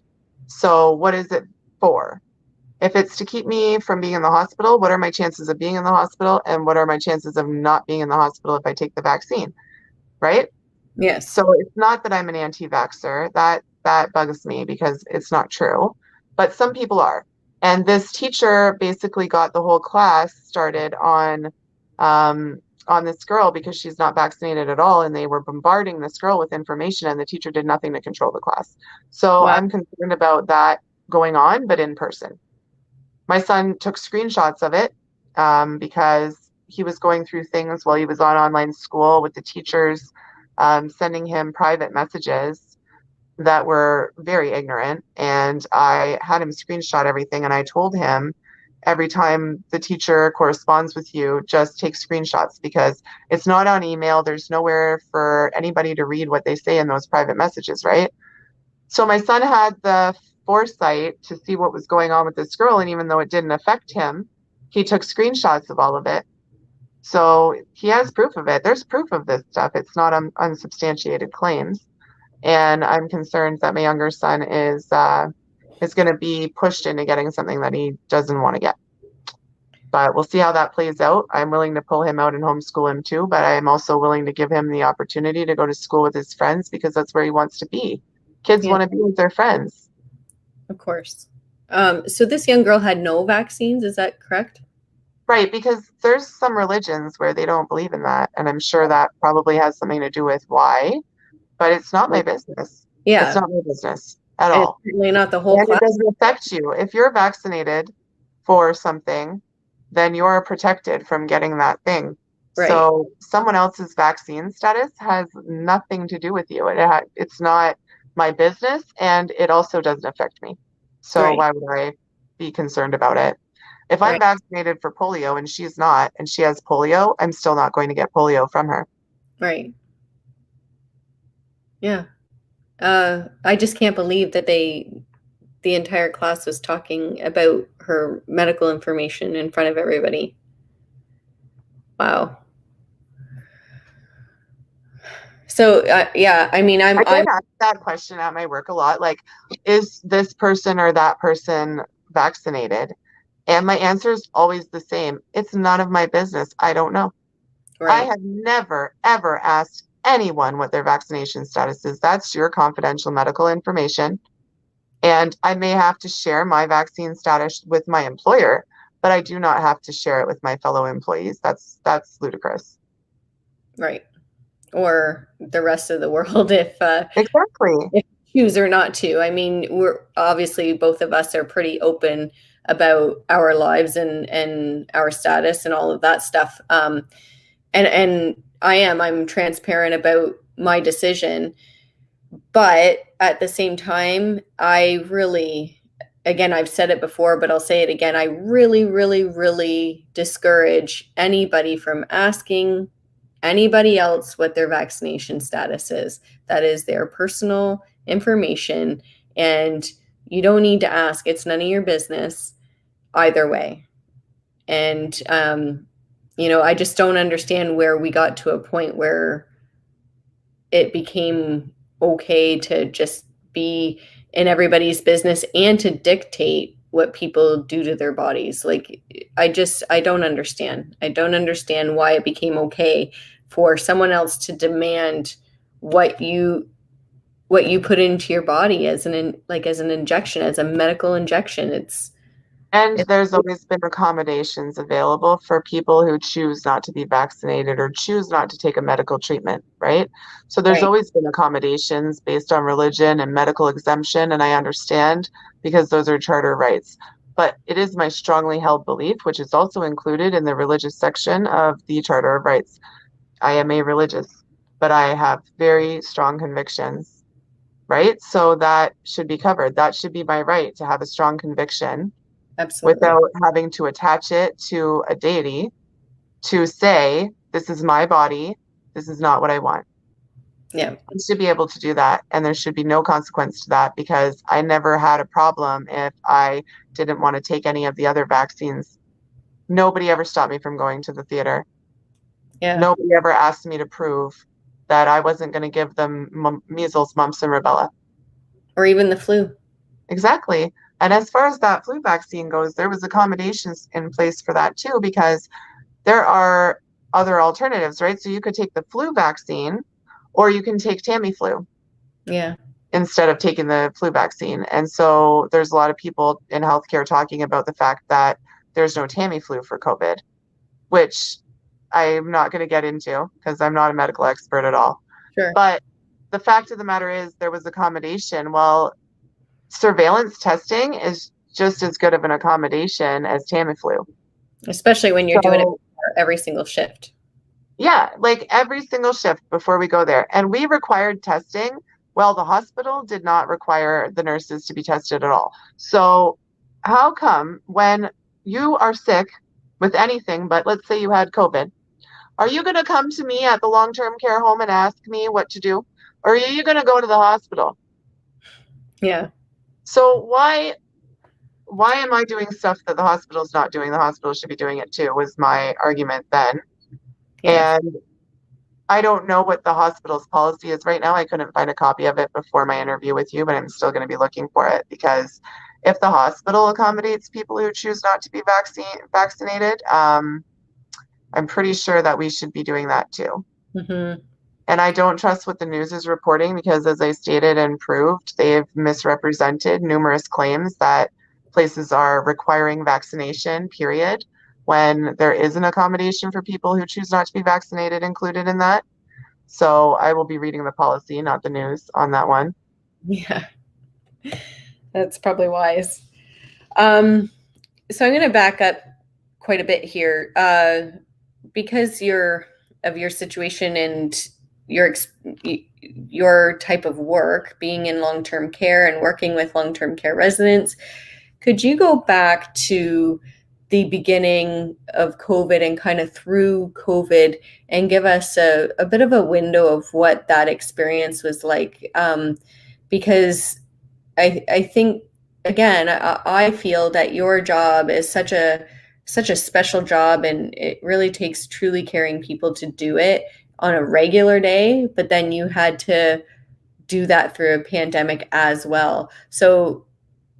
So what is it for? If it's to keep me from being in the hospital, what are my chances of being in the hospital? And what are my chances of not being in the hospital if I take the vaccine? Right? Yes. So it's not that I'm an anti-vaxxer. That bugs me because it's not true. But some people are. And this teacher basically got the whole class started on this girl because she's not vaccinated at all, and they were bombarding this girl with information, and the teacher did nothing to control the class. So Wow. I'm concerned about that going on, but in person. My son took screenshots of it because he was going through things while he was on online school with the teachers sending him private messages that were very ignorant. And I had him screenshot everything, and I told him, every time the teacher corresponds with you, just take screenshots, because it's not on email. There's nowhere for anybody to read what they say in those private messages, right? So my son had the foresight to see what was going on with this girl, and even though it didn't affect him, he took screenshots of all of it. So he has proof of it. There's proof of this stuff. It's not unsubstantiated claims. And I'm concerned that my younger son is going to be pushed into getting something that he doesn't want to get. But we'll see how that plays out. I'm willing to pull him out and homeschool him too, but I'm also willing to give him the opportunity to go to school with his friends, because that's where he wants to be. Kids Yeah. want to be with their friends. Of course. So this young girl had no vaccines, is that correct? Right, because there's some religions where they don't believe in that, and I'm sure that probably has something to do with why, but it's not my business. Yeah. It's not my business at And all. it's certainly not the whole And class. it doesn't affect you. If you're vaccinated for something, then you're protected from getting that thing. Right. So someone else's vaccine status has nothing to do with you. It's not my business, and it also doesn't affect me. So Right. why would I be concerned about it? If I'm Right. vaccinated for polio and she's not, and she has polio, I'm still not going to get polio from her. Right. Yeah. I just can't believe that the entire class was talking about her medical information in front of everybody. Wow. So yeah, I mean, I I'm get asked that question at my work a lot, like, is this person or that person vaccinated? And my answer is always the same. It's none of my business. I don't know. I right. have never, ever asked anyone what their vaccination status is. That's your confidential medical information. And I may have to share my vaccine status with my employer, but I do not have to share it with my fellow employees. That's ludicrous. Right. Or the rest of the world if Exactly. if you choose or not to. I mean, we're obviously, both of us are pretty open about our lives and our status and all of that stuff. And I'm transparent about my decision, but at the same time, I really, again, I've said it before, but I'll say it again, I really, really, really discourage anybody from asking anybody else what their vaccination status is. That is their personal information, and you don't need to ask. It's none of your business either way. And I just don't understand where we got to a point where it became okay to just be in everybody's business and to dictate what people do to their bodies. Like, I don't understand. I don't understand why it became okay for someone else to demand what you put into your body as an injection, as a medical injection. And there's always been accommodations available for people who choose not to be vaccinated or choose not to take a medical treatment, right? So there's Right. always been accommodations based on religion and medical exemption, and I understand, because those are charter rights. But it is my strongly held belief, which is also included in the religious section of the Charter of Rights. I am a religious, but I have very strong convictions, right? So that should be covered. That should be my right to have a strong conviction. Absolutely. Without having to attach it to a deity to say, this is my body, this is not what I want. Yeah. I should be able to do that, and there should be no consequence to that, because I never had a problem if I didn't want to take any of the other vaccines. Nobody ever stopped me from going to the theater. Yeah. Nobody ever asked me to prove that I wasn't going to give them measles, mumps, and rubella. Or even the flu. Exactly. And as far as that flu vaccine goes, there was accommodations in place for that too, because there are other alternatives, right? So you could take the flu vaccine or you can take Tamiflu. Yeah. Instead of taking the flu vaccine. And so there's a lot of people in healthcare talking about the fact that there's no Tamiflu for COVID, which I'm not going to get into because I'm not a medical expert at all. Sure. But the fact of the matter is there was accommodation. Well, surveillance testing is just as good of an accommodation as Tamiflu. Especially when you're doing it for every single shift. Yeah, like every single shift before we go there. And we required testing. Well, the hospital did not require the nurses to be tested at all. So how come when you are sick with anything, but let's say you had COVID, are you going to come to me at the long-term care home and ask me what to do? Or are you going to go to the hospital? Yeah. So why am I doing stuff that the hospital's not doing? The hospital should be doing it too, was my argument then. Yeah. And I don't know what the hospital's policy is right now. I couldn't find a copy of it before my interview with you, but I'm still going to be looking for it, because if the hospital accommodates people who choose not to be vaccinated, I'm pretty sure that we should be doing that too. Mm-hmm. And I don't trust what the news is reporting because, as I stated and proved, they've misrepresented numerous claims that places are requiring vaccination, period, when there is an accommodation for people who choose not to be vaccinated included in that. So I will be reading the policy, not the news, on that one. Yeah. That's probably wise. So I'm going to back up quite a bit here, because of your situation and your type of work, being in long-term care and working with long-term care residents. Could you go back to the beginning of COVID and kind of through COVID and give us a bit of a window of what that experience was like? Because I think, again, I feel that your job is such a special job, and it really takes truly caring people to do it on a regular day, but then you had to do that through a pandemic as well. So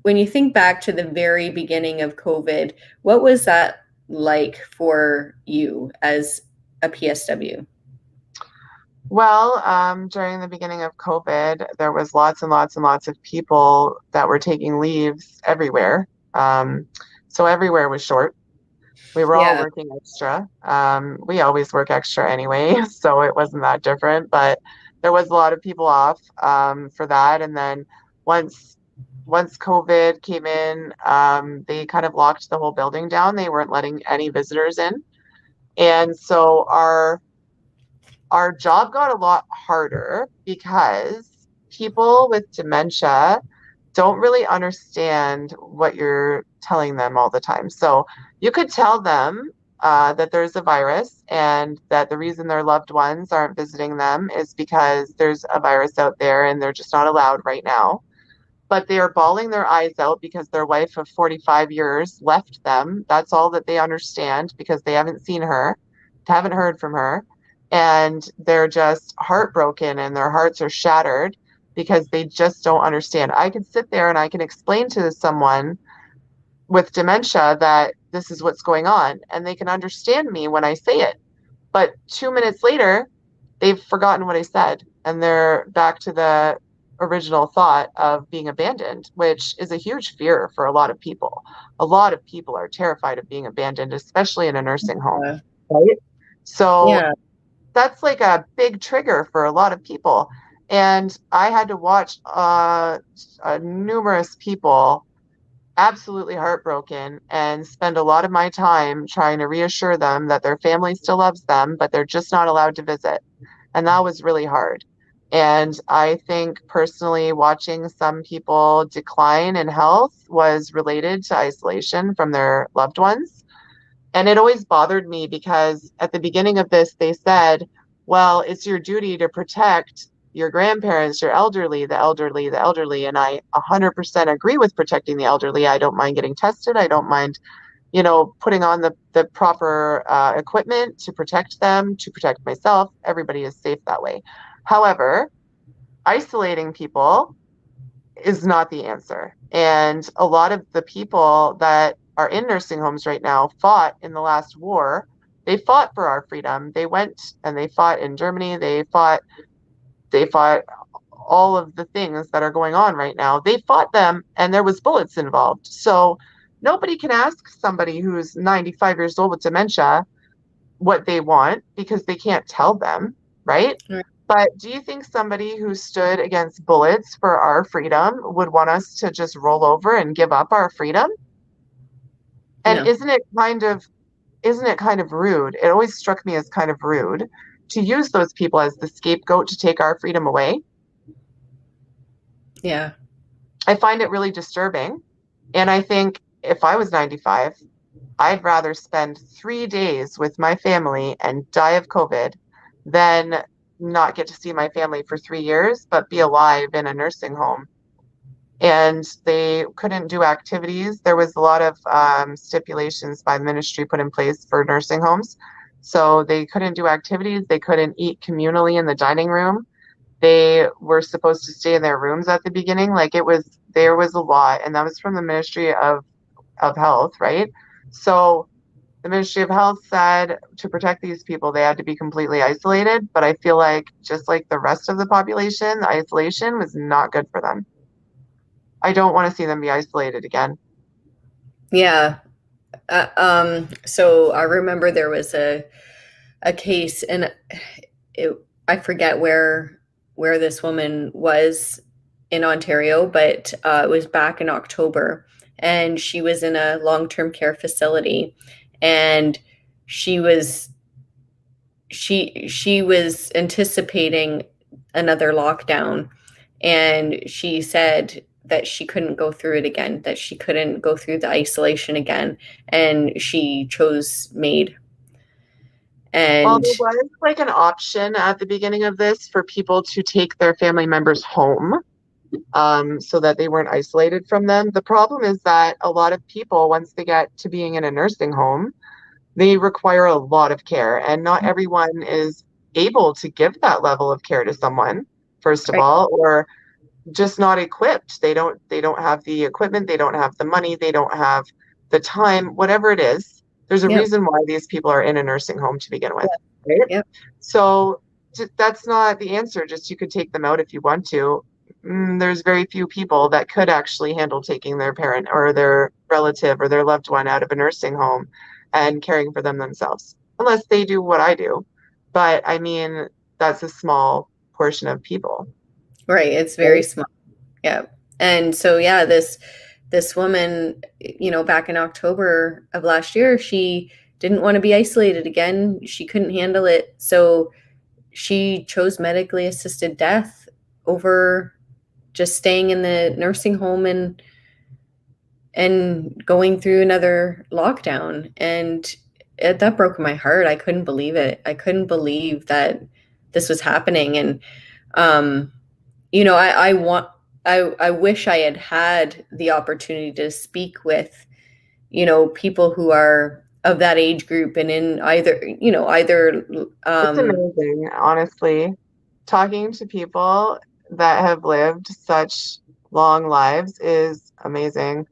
when you think back to the very beginning of COVID, what was that like for you as a PSW? Well, during the beginning of COVID, there was lots and lots and lots of people that were taking leaves everywhere. So everywhere was short. We were all working extra. We always work extra anyway, so it wasn't that different. But there was a lot of people off for that. And then once COVID came in, they kind of locked the whole building down. They weren't letting any visitors in, and so our job got a lot harder because people with dementia don't really understand what you're telling them all the time. So you could tell them that there's a virus and that the reason their loved ones aren't visiting them is because there's a virus out there and they're just not allowed right now. But they are bawling their eyes out because their wife of 45 years left them. That's all that they understand, because they haven't seen her, haven't heard from her. And they're just heartbroken and their hearts are shattered because they just don't understand. I can sit there and I can explain to someone with dementia that this is what's going on, and they can understand me when I say it. But 2 minutes later, they've forgotten what I said and they're back to the original thought of being abandoned, which is a huge fear for a lot of people. A lot of people are terrified of being abandoned, especially in a nursing home. Right? So that's like a big trigger for a lot of people. And I had to watch numerous people absolutely heartbroken and spend a lot of my time trying to reassure them that their family still loves them, but they're just not allowed to visit. And that was really hard. And I think personally, watching some people decline in health was related to isolation from their loved ones. And it always bothered me because at the beginning of this, they said, well, it's your duty to protect your grandparents, your elderly, the elderly, the elderly. And I 100% agree with protecting the elderly. I don't mind getting tested. I don't mind putting on the proper equipment to protect them, to protect myself. Everybody is safe that way. However, isolating people is not the answer. And a lot of the people that are in nursing homes right now fought in the last war. They fought for our freedom. They went and they fought in Germany. They fought all of the things that are going on right now. They fought them and there was bullets involved. So nobody can ask somebody who's 95 years old with dementia what they want because they can't tell them, right? Right. But do you think somebody who stood against bullets for our freedom would want us to just roll over and give up our freedom? And No. isn't it kind of rude? It always struck me as kind of rude to use those people as the scapegoat to take our freedom away. Yeah. I find it really disturbing. And I think if I was 95, I'd rather spend 3 days with my family and die of COVID than not get to see my family for 3 years, but be alive in a nursing home. And they couldn't do activities. There was a lot of stipulations by the ministry put in place for nursing homes. So they couldn't do activities. They couldn't eat communally in the dining room. They were supposed to stay in their rooms at the beginning. There was a lot, and that was from the Ministry of Health, right? So the Ministry of Health said to protect these people, they had to be completely isolated. But I feel like just like the rest of the population, the isolation was not good for them. I don't want to see them be isolated again. Yeah. So I remember there was a case, and I forget where this woman was in Ontario, but it was back in October, and she was in a long-term care facility, and she was anticipating another lockdown, and she said that she couldn't go through it again, that she couldn't go through the isolation again, and she chose MAID. Well, And there was like an option at the beginning of this for people to take their family members home, so that they weren't isolated from them. The problem is that a lot of people, once they get to being in a nursing home, they require a lot of care, and not everyone is able to give that level of care to someone, first of right, all, or just not equipped. They don't have the equipment, they don't have the money, they don't have the time, whatever it is. There's a yep, reason why these people are in a nursing home to begin with, right? yep, So that's not the answer. Just you could take them out if you want to. There's very few people that could actually handle taking their parent or their relative or their loved one out of a nursing home and caring for them themselves, unless they do what I do. But I mean, that's a small portion of people. right. It's very Right? small. Yeah. And so, yeah, this woman, back in October of last year, she didn't want to be isolated again. She couldn't handle it. So she chose medically assisted death over just staying in the nursing home and going through another lockdown. And that broke my heart. I couldn't believe it. I couldn't believe that this was happening. And, I wish I had the opportunity to speak with, people who are of that age group and in either, It's amazing, honestly. Talking to people that have lived such long lives is amazing.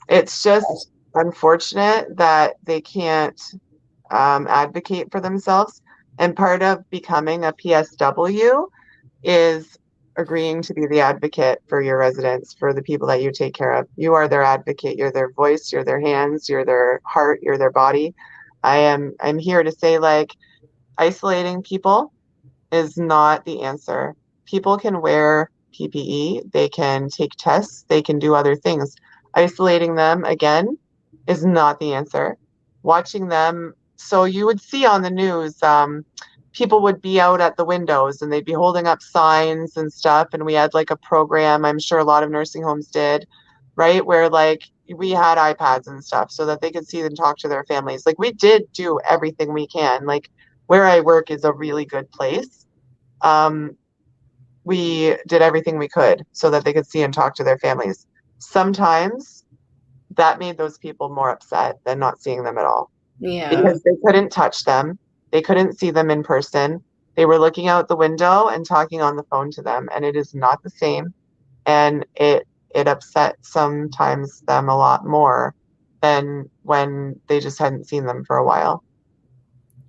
It's just unfortunate that they can't advocate for themselves. And part of becoming a PSW is agreeing to be the advocate for your residents, for the people that you take care of. You are their advocate. You're their voice. You're their hands. You're their heart. You're their body. I'm here to say, like, isolating people is not the answer. People can wear PPE, they can take tests, they can do other things. Isolating them, again, is not the answer. Watching them, so you would see on the news, people would be out at the windows and they'd be holding up signs and stuff. And we had like a program, I'm sure a lot of nursing homes did, right? Where like we had iPads and stuff so that they could see and talk to their families. Like we did do everything we can. Like where I work is a really good place. We did everything we could so that they could see and talk to their families. Sometimes that made those people more upset than not seeing them at all. Yeah. Because they couldn't touch them. They couldn't see them in person. They were looking out the window and talking on the phone to them, and it is not the same. And it upset sometimes them a lot more than when they just hadn't seen them for a while.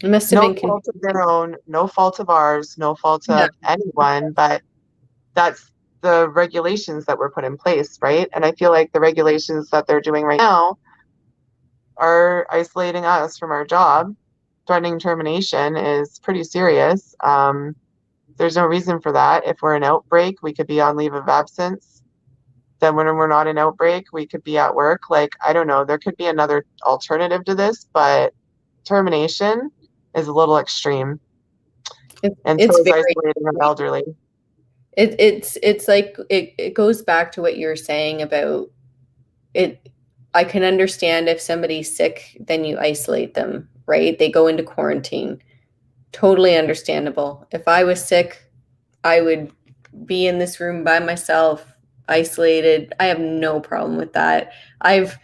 It must have No been fault of their own, no fault of ours, no fault yeah. of anyone, but that's the regulations that were put in place, right? And I feel like the regulations that they're doing right now are isolating us from our job. Threatening termination is pretty serious. There's no reason for that. If we're an outbreak, we could be on leave of absence. Then when we're not an outbreak, we could be at work. Like, I don't know, there could be another alternative to this, but termination is a little extreme. And so It's is very isolating the elderly. it's like it goes back to what you're saying about it. I can understand if somebody's sick, then you isolate them, right? They go into quarantine. Totally understandable. If I was sick, I would be in this room by myself, isolated. I have no problem with that. I've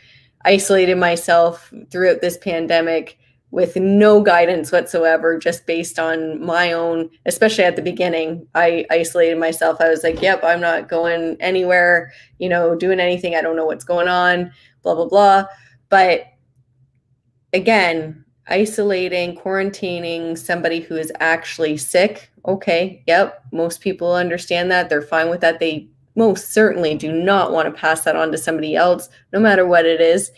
isolated myself throughout this pandemic with no guidance whatsoever, just based on my own, especially at the beginning. I isolated myself. I was like, yep, I'm not going anywhere, doing anything. I don't know what's going on, blah, blah, blah. But again, isolating, quarantining somebody who is actually sick. Okay, yep, most people understand that. They're fine with that. They most certainly do not want to pass that on to somebody else, no matter what it is.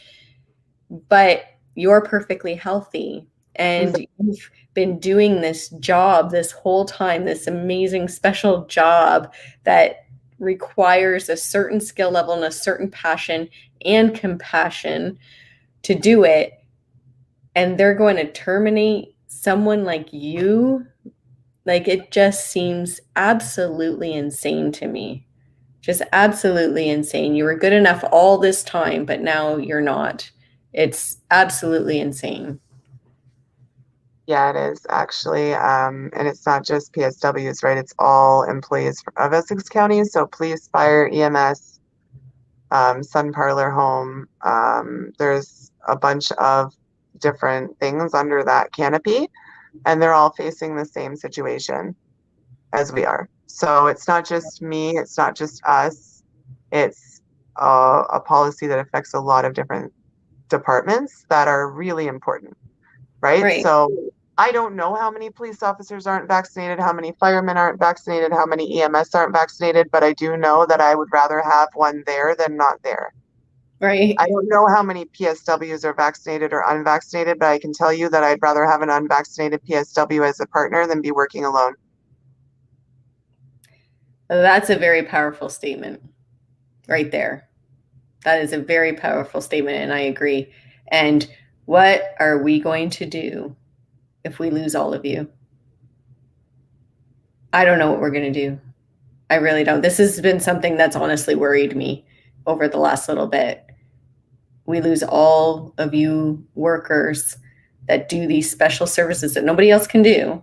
But you're perfectly healthy and you've been doing this job this whole time, this amazing special job that requires a certain skill level and a certain passion and compassion to do it. And they're going to terminate someone like you. Like, it just seems absolutely insane to me. Just absolutely insane. You were good enough all this time, but now you're not. It's absolutely insane. Yeah, it is actually. And it's not just PSWs, right? It's all employees of Essex County. So police, fire, EMS, Sun Parlor Home. There's a bunch of different things under that canopy, and they're all facing the same situation as we are. So it's not just me, it's not just us. It's a policy that affects a lot of different departments that are really important, right? Right. So I don't know how many police officers aren't vaccinated, how many firemen aren't vaccinated, how many EMS aren't vaccinated, but I do know that I would rather have one there than not there. Right. I don't know how many PSWs are vaccinated or unvaccinated, but I can tell you that I'd rather have an unvaccinated PSW as a partner than be working alone. That's a very powerful statement right there. That is a very powerful statement, and I agree. And what are we going to do if we lose all of you? I don't know what we're going to do. I really don't. This has been something that's honestly worried me over the last little bit. We lose all of you workers that do these special services that nobody else can do.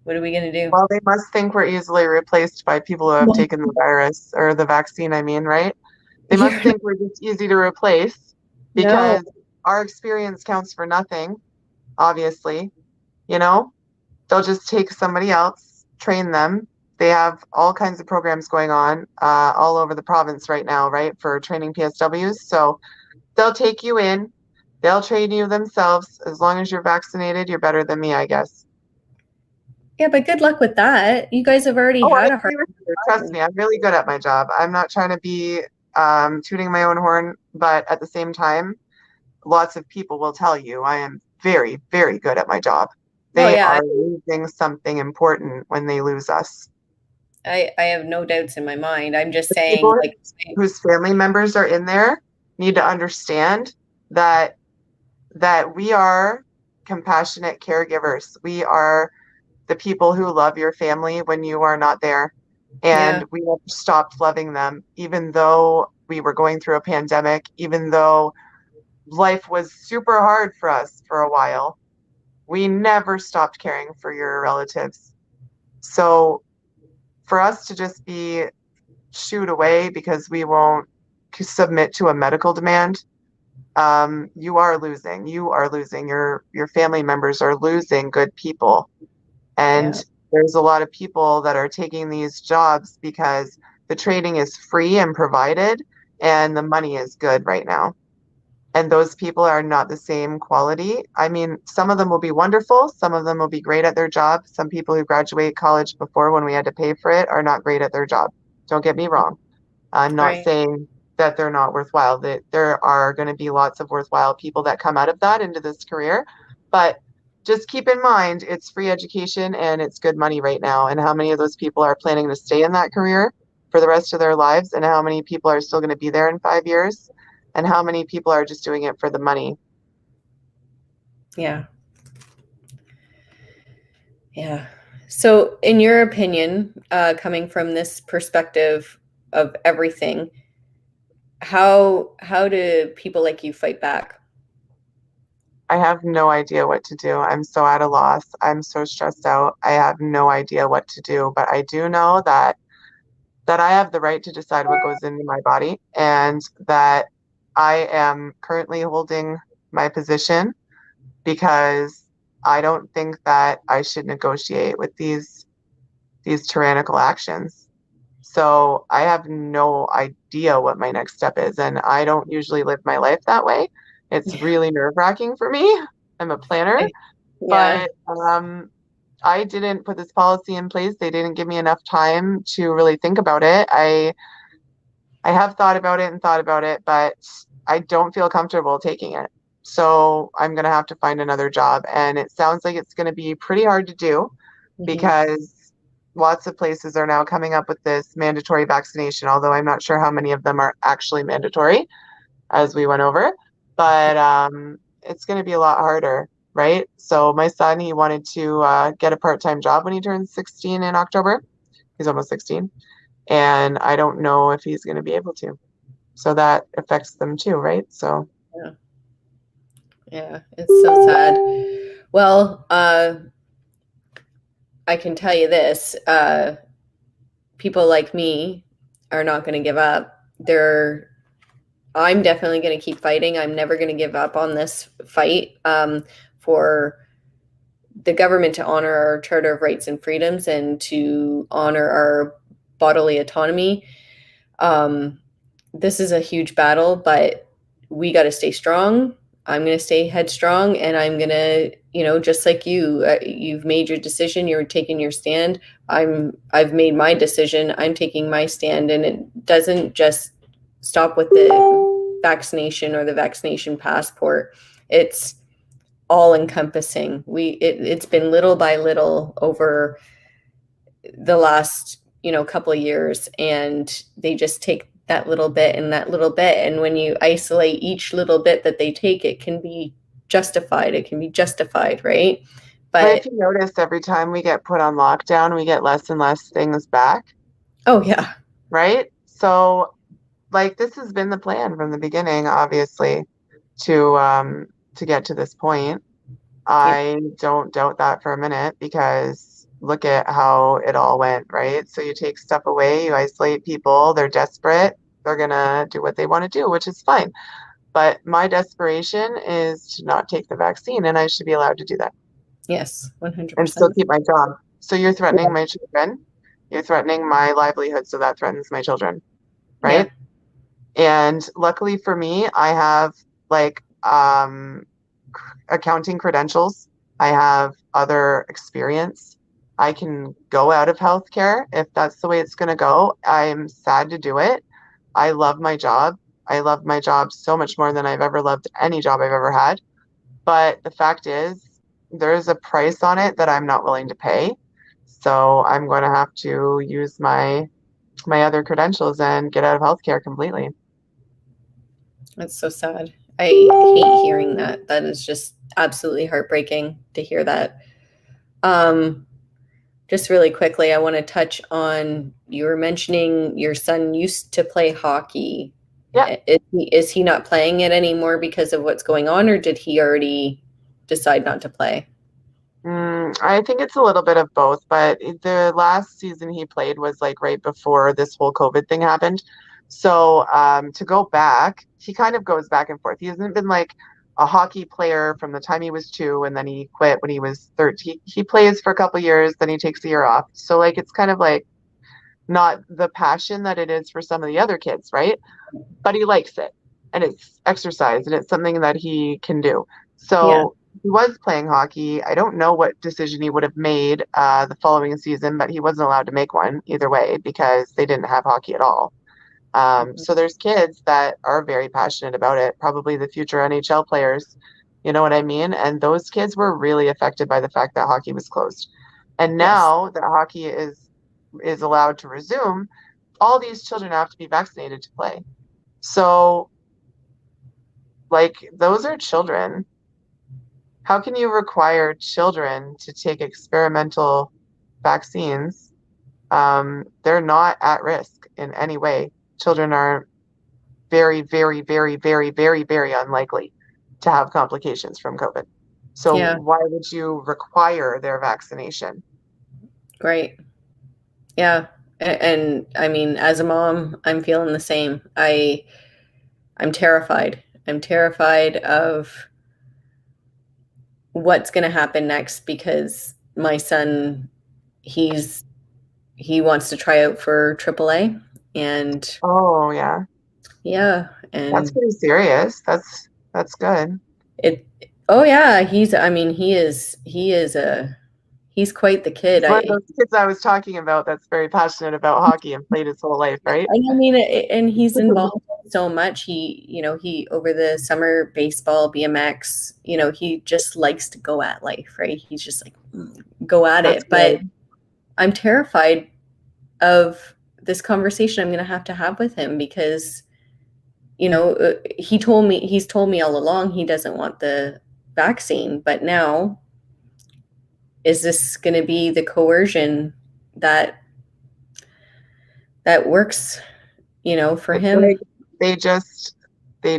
What are we going to do? Well, they must think we're easily replaced by people who have taken the virus or the vaccine, I mean, right? They must think we're just easy to replace because our experience counts for nothing, obviously. They'll just take somebody else, train them. They have all kinds of programs going on all over the province right now, right, for training PSWs. So they'll take you in, they'll train you themselves. As long as you're vaccinated, you're better than me, I guess. Yeah, but good luck with that. You guys have already had a hard time. Trust me, I'm really good at my job. I'm not trying to be tooting my own horn, but at the same time, lots of people will tell you I am very, very good at my job. They are losing something important when they lose us. I have no doubts in my mind. I'm just saying, people like, whose family members are in there need to understand that we are compassionate caregivers. We are the people who love your family when you are not there. And we never stopped loving them, even though we were going through a pandemic, even though life was super hard for us for a while. We never stopped caring for your relatives. So for us to just be shooed away because we won't submit to a medical demand, you are losing. Your family members are losing good people. And Yeah. there's a lot of people that are taking these jobs because the training is free and provided and the money is good right now. And those people are not the same quality. I mean, some of them will be wonderful. Some of them will be great at their job. Some people who graduate college before when we had to pay for it are not great at their job. Don't get me wrong. I'm not Right. saying that they're not worthwhile. That there are going to be lots of worthwhile people that come out of that into this career. But just keep in mind, it's free education and it's good money right now. And how many of those people are planning to stay in that career for the rest of their lives? And how many people are still going to be there in 5 years? And how many people are just doing it for the money? Yeah. Yeah. So, in your opinion, coming from this perspective of everything, how do people like you fight back? I have no idea what to do. I'm so at a loss. I'm so stressed out. I have no idea what to do, but I do know that I have the right to decide what goes into my body and that I am currently holding my position because I don't think that I should negotiate with these tyrannical actions. So I have no idea what my next step is, and I don't usually live my life that way. It's Yeah. really nerve-wracking for me. I'm a planner, Yeah. but I didn't put this policy in place. They didn't give me enough time to really think about it. I have thought about it and thought about it, but I don't feel comfortable taking it. So I'm going to have to find another job. And it sounds like it's going to be pretty hard to do Hmm. because lots of places are now coming up with this mandatory vaccination, although I'm not sure how many of them are actually mandatory, as we went over. But it's going to be a lot harder, right? So my son, he wanted to get a part-time job when he turns 16 in October. He's almost 16. And I don't know if he's going to be able to. So that affects them too, right? So Yeah. Yeah. It's so sad. Well, I can tell you this: people like me are not going to give up. I'm definitely going to keep fighting. I'm never going to give up on this fight for the government to honor our Charter of Rights and Freedoms and to honor our bodily autonomy. Um, this is a huge battle, but we got to stay strong. I'm going to stay headstrong, and I'm going to, just like you, you've made your decision. You're taking your stand. I've made my decision. I'm taking my stand, and it doesn't just stop with the vaccination or the vaccination passport. It's all encompassing. It's been little by little over the last couple of years, and they just take that little bit and that little bit, and when you isolate each little bit that they take, it can be justified, right? but if But you notice, every time we get put on lockdown, we get less and less things back, oh yeah. right? So like this has been the plan from the beginning, obviously, to get to this point. Yeah. I don't doubt that for a minute because look at how it all went, right? So you take stuff away, you isolate people, they're desperate, they're gonna do what they want to do, which is fine. But my desperation is to not take the vaccine, and I should be allowed to do that Yes, and still 100%. keep my job. So you're Yeah. threatening my children, you're threatening my livelihood, so that threatens my children, Yeah. right? And luckily for me, I have like accounting credentials. I have other experience. I can go out of healthcare if that's the way it's going to go. I'm sad to do it. I love my job. I love my job so much more than I've ever loved any job I've ever had. But the fact is, there's a price on it that I'm not willing to pay. So I'm going to have to use my other credentials and get out of healthcare completely. That's so sad. I hate hearing that. That is just absolutely heartbreaking to hear that. um Just really quickly, I want to touch on, you were mentioning your son used to play hockey. Yeah. Is he not playing it anymore because of what's going on, or did he already decide not to play? I think it's a little bit of both, but the last season he played was like right before this whole COVID thing happened. So to go back, he kind of goes back and forth. He hasn't been like a hockey player from the time he was 2 and then he quit when he was 13. He plays for a couple years, then he takes a year off. So like it's kind of like not the passion that it is for some of the other kids, right? But he likes it and it's exercise and it's something that he can do. Yeah. So he was playing hockey. I don't know what decision he would have made the following season, but he wasn't allowed to make one either way because they didn't have hockey at all. So there's kids that are very passionate about it, probably the future NHL players, you know what I mean? And those kids were really affected by the fact that hockey was closed. And Yes. now that hockey is allowed to resume, all these children have to be vaccinated to play. So like those are children. How can you require children to take experimental vaccines? They're not at risk in any way. Children are very, very, very, very, very, very unlikely to have complications from COVID. So Yeah. why would you require their vaccination? Great. Yeah. And I mean, as a mom, I'm feeling the same. I'm terrified. I'm terrified of what's going to happen next because my son, he wants to try out for AAA, and Oh yeah, yeah, that's and pretty serious. That's good. it. Oh yeah, he's quite the kid. He's one of those kids I was talking about that's very passionate about hockey and played his whole life, right? I mean, and he's involved in so much. He over the summer baseball, BMX, he just likes to go at life, right? He's just like go at That's it. But good. I'm terrified of this conversation I'm going to have with him because, he's told me all along he doesn't want the vaccine, but now is this going to be the coercion that works, for It's him? like they just they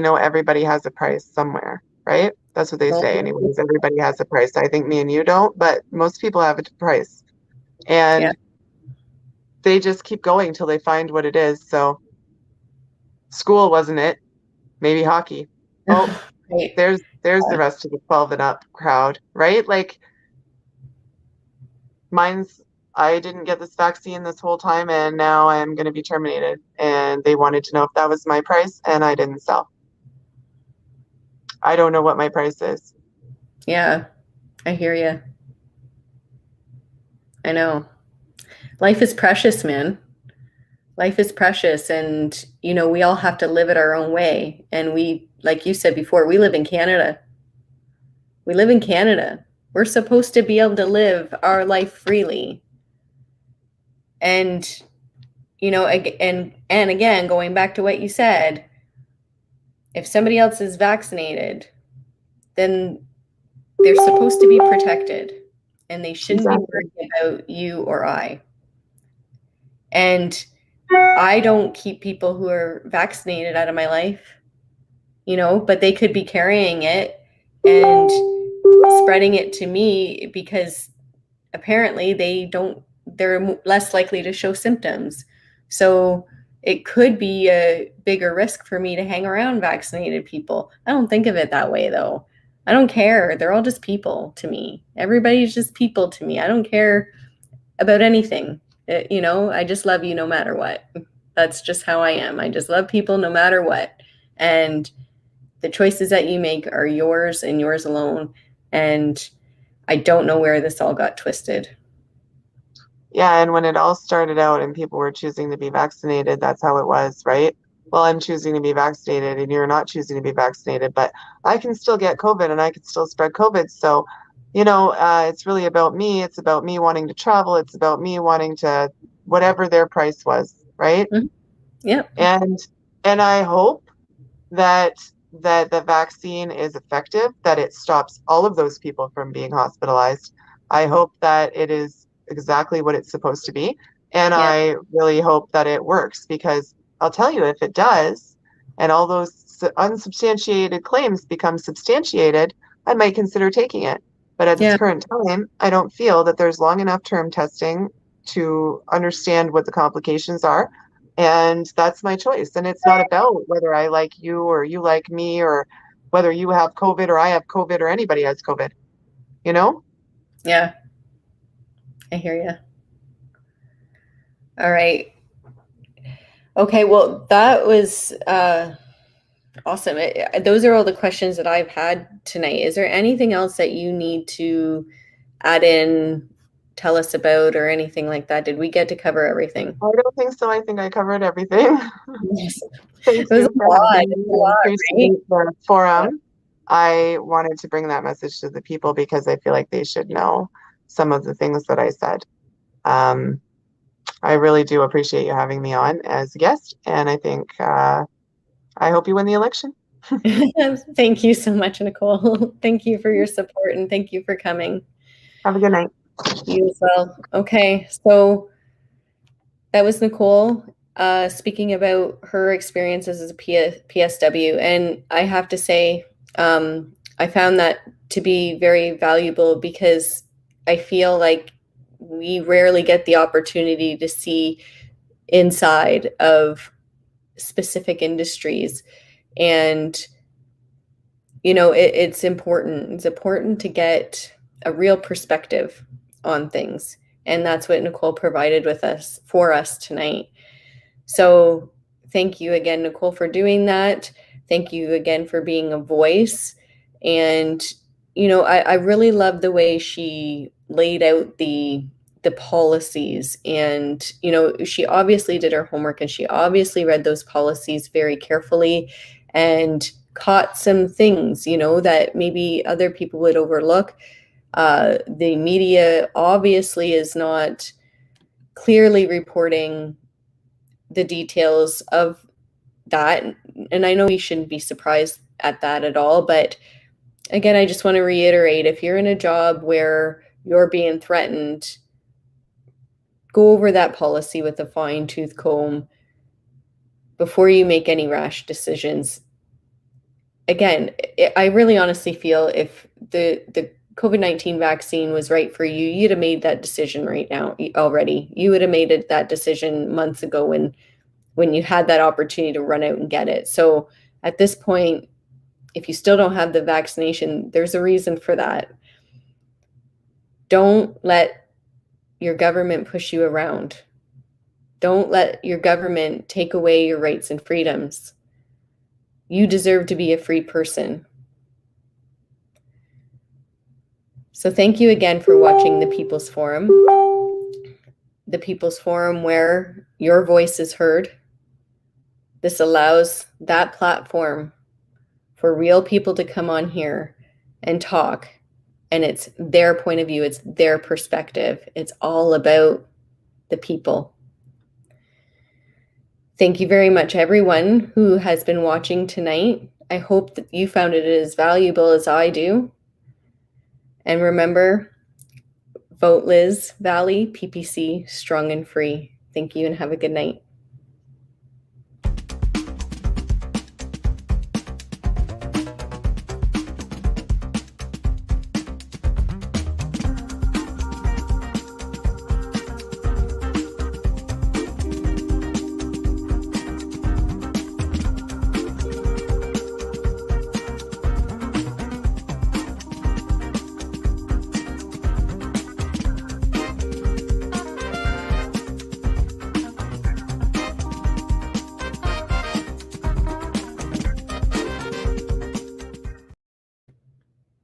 know everybody has a price somewhere, right? That's what they say anyways. Everybody has a price. I think me and you don't, but most people have a price. Yeah. And they just keep going till they find what it is. So school wasn't it, maybe hockey. Oh, Right. there's the rest of the 12 and up crowd, right? Like mine's I didn't get this vaccine this whole time and now I'm going to be terminated. And they wanted to know if that was my price and I didn't sell. I don't know what my price is. Yeah, I hear you. I know. Life is precious, man. Life is precious, and we all have to live it our own way. And we, like you said before, we live in Canada. We live in Canada. We're supposed to be able to live our life freely. And and again, going back to what you said, if somebody else is vaccinated, then they're supposed to be protected, and they shouldn't be Exactly. worried about you or I. And I don't keep people who are vaccinated out of my life, but they could be carrying it and spreading it to me because apparently they're less likely to show symptoms. So it could be a bigger risk for me to hang around vaccinated people. I don't think of it that way though. I don't care. They're all just people to me. Everybody's just people to me. I don't care about anything. I just love you no matter what. That's just how I am. I just love people no matter what. And the choices that you make are yours and yours alone. And I don't know where this all got twisted. Yeah, and when it all started out and people were choosing to be vaccinated, that's how it was, right? Well, I'm choosing to be vaccinated and you're not choosing to be vaccinated, but I can still get COVID and I can still spread COVID. So, it's really about me. It's about me wanting to travel. It's about me wanting to whatever their price was, right? Mm-hmm. Yep. And and I hope that the vaccine is effective, that it stops all of those people from being hospitalized. I hope that it is exactly what it's supposed to be. And Yeah. I really hope that it works because I'll tell you, if it does, and all those unsubstantiated claims become substantiated, I might consider taking it. But at this Yeah. current time, I don't feel that there's long enough term testing to understand what the complications are. And that's my choice. And it's not about whether I like you or you like me or whether you have COVID or I have COVID or anybody has COVID, you know? Yeah, I hear you. All right. Okay, well, that was awesome. Those are all the questions that I've had tonight. Is there anything else that you need to add in, tell us about, or anything like that? Did we get to cover everything? I don't think so. I think I covered everything. Yes. Thank It was you a for lot. having me. It's a I lot, right? appreciate the forum. I wanted to bring that message to the people because I feel like they should know some of the things that I said. Um, I really do appreciate you having me on as a guest, and I think I hope you win the election. Thank you so much, Nicole. Thank you for your support and thank you for coming. Have a good night. You as well. Okay, so that was Nicole speaking about her experiences as a PSW. And I have to say, I found that to be very valuable because I feel like we rarely get the opportunity to see inside of specific industries. And, you know, it's important. It's important to get a real perspective on things. And that's what Nicole provided with us for us tonight. So thank you again, Nicole, for doing that. Thank you again for being a voice. And, you know, I really love the way she laid out the policies. And, you know, she obviously did her homework and she obviously read those policies very carefully and caught some things, you know, that maybe other people would overlook. The media obviously is not clearly reporting the details of that. And I know we shouldn't be surprised at that at all. But again, I just want to reiterate, if you're in a job where you're being threatened, go over that policy with a fine tooth comb before you make any rash decisions. Again, I really honestly feel if the COVID-19 vaccine was right for you, you'd have made that decision right now already. You would have made that decision months ago when you had that opportunity to run out and get it. So at this point, if you still don't have the vaccination, there's a reason for that. Don't let your government push you around. Don't let your government take away your rights and freedoms. You deserve to be a free person. So thank you again for watching the People's Forum. The People's Forum where your voice is heard. This allows that platform for real people to come on here and talk. And it's their point of view, it's their perspective. It's all about the people. Thank you very much, everyone who has been watching tonight. I hope that you found it as valuable as I do. And remember, vote Liz, Vallee, PPC, strong and free. Thank you and have a good night.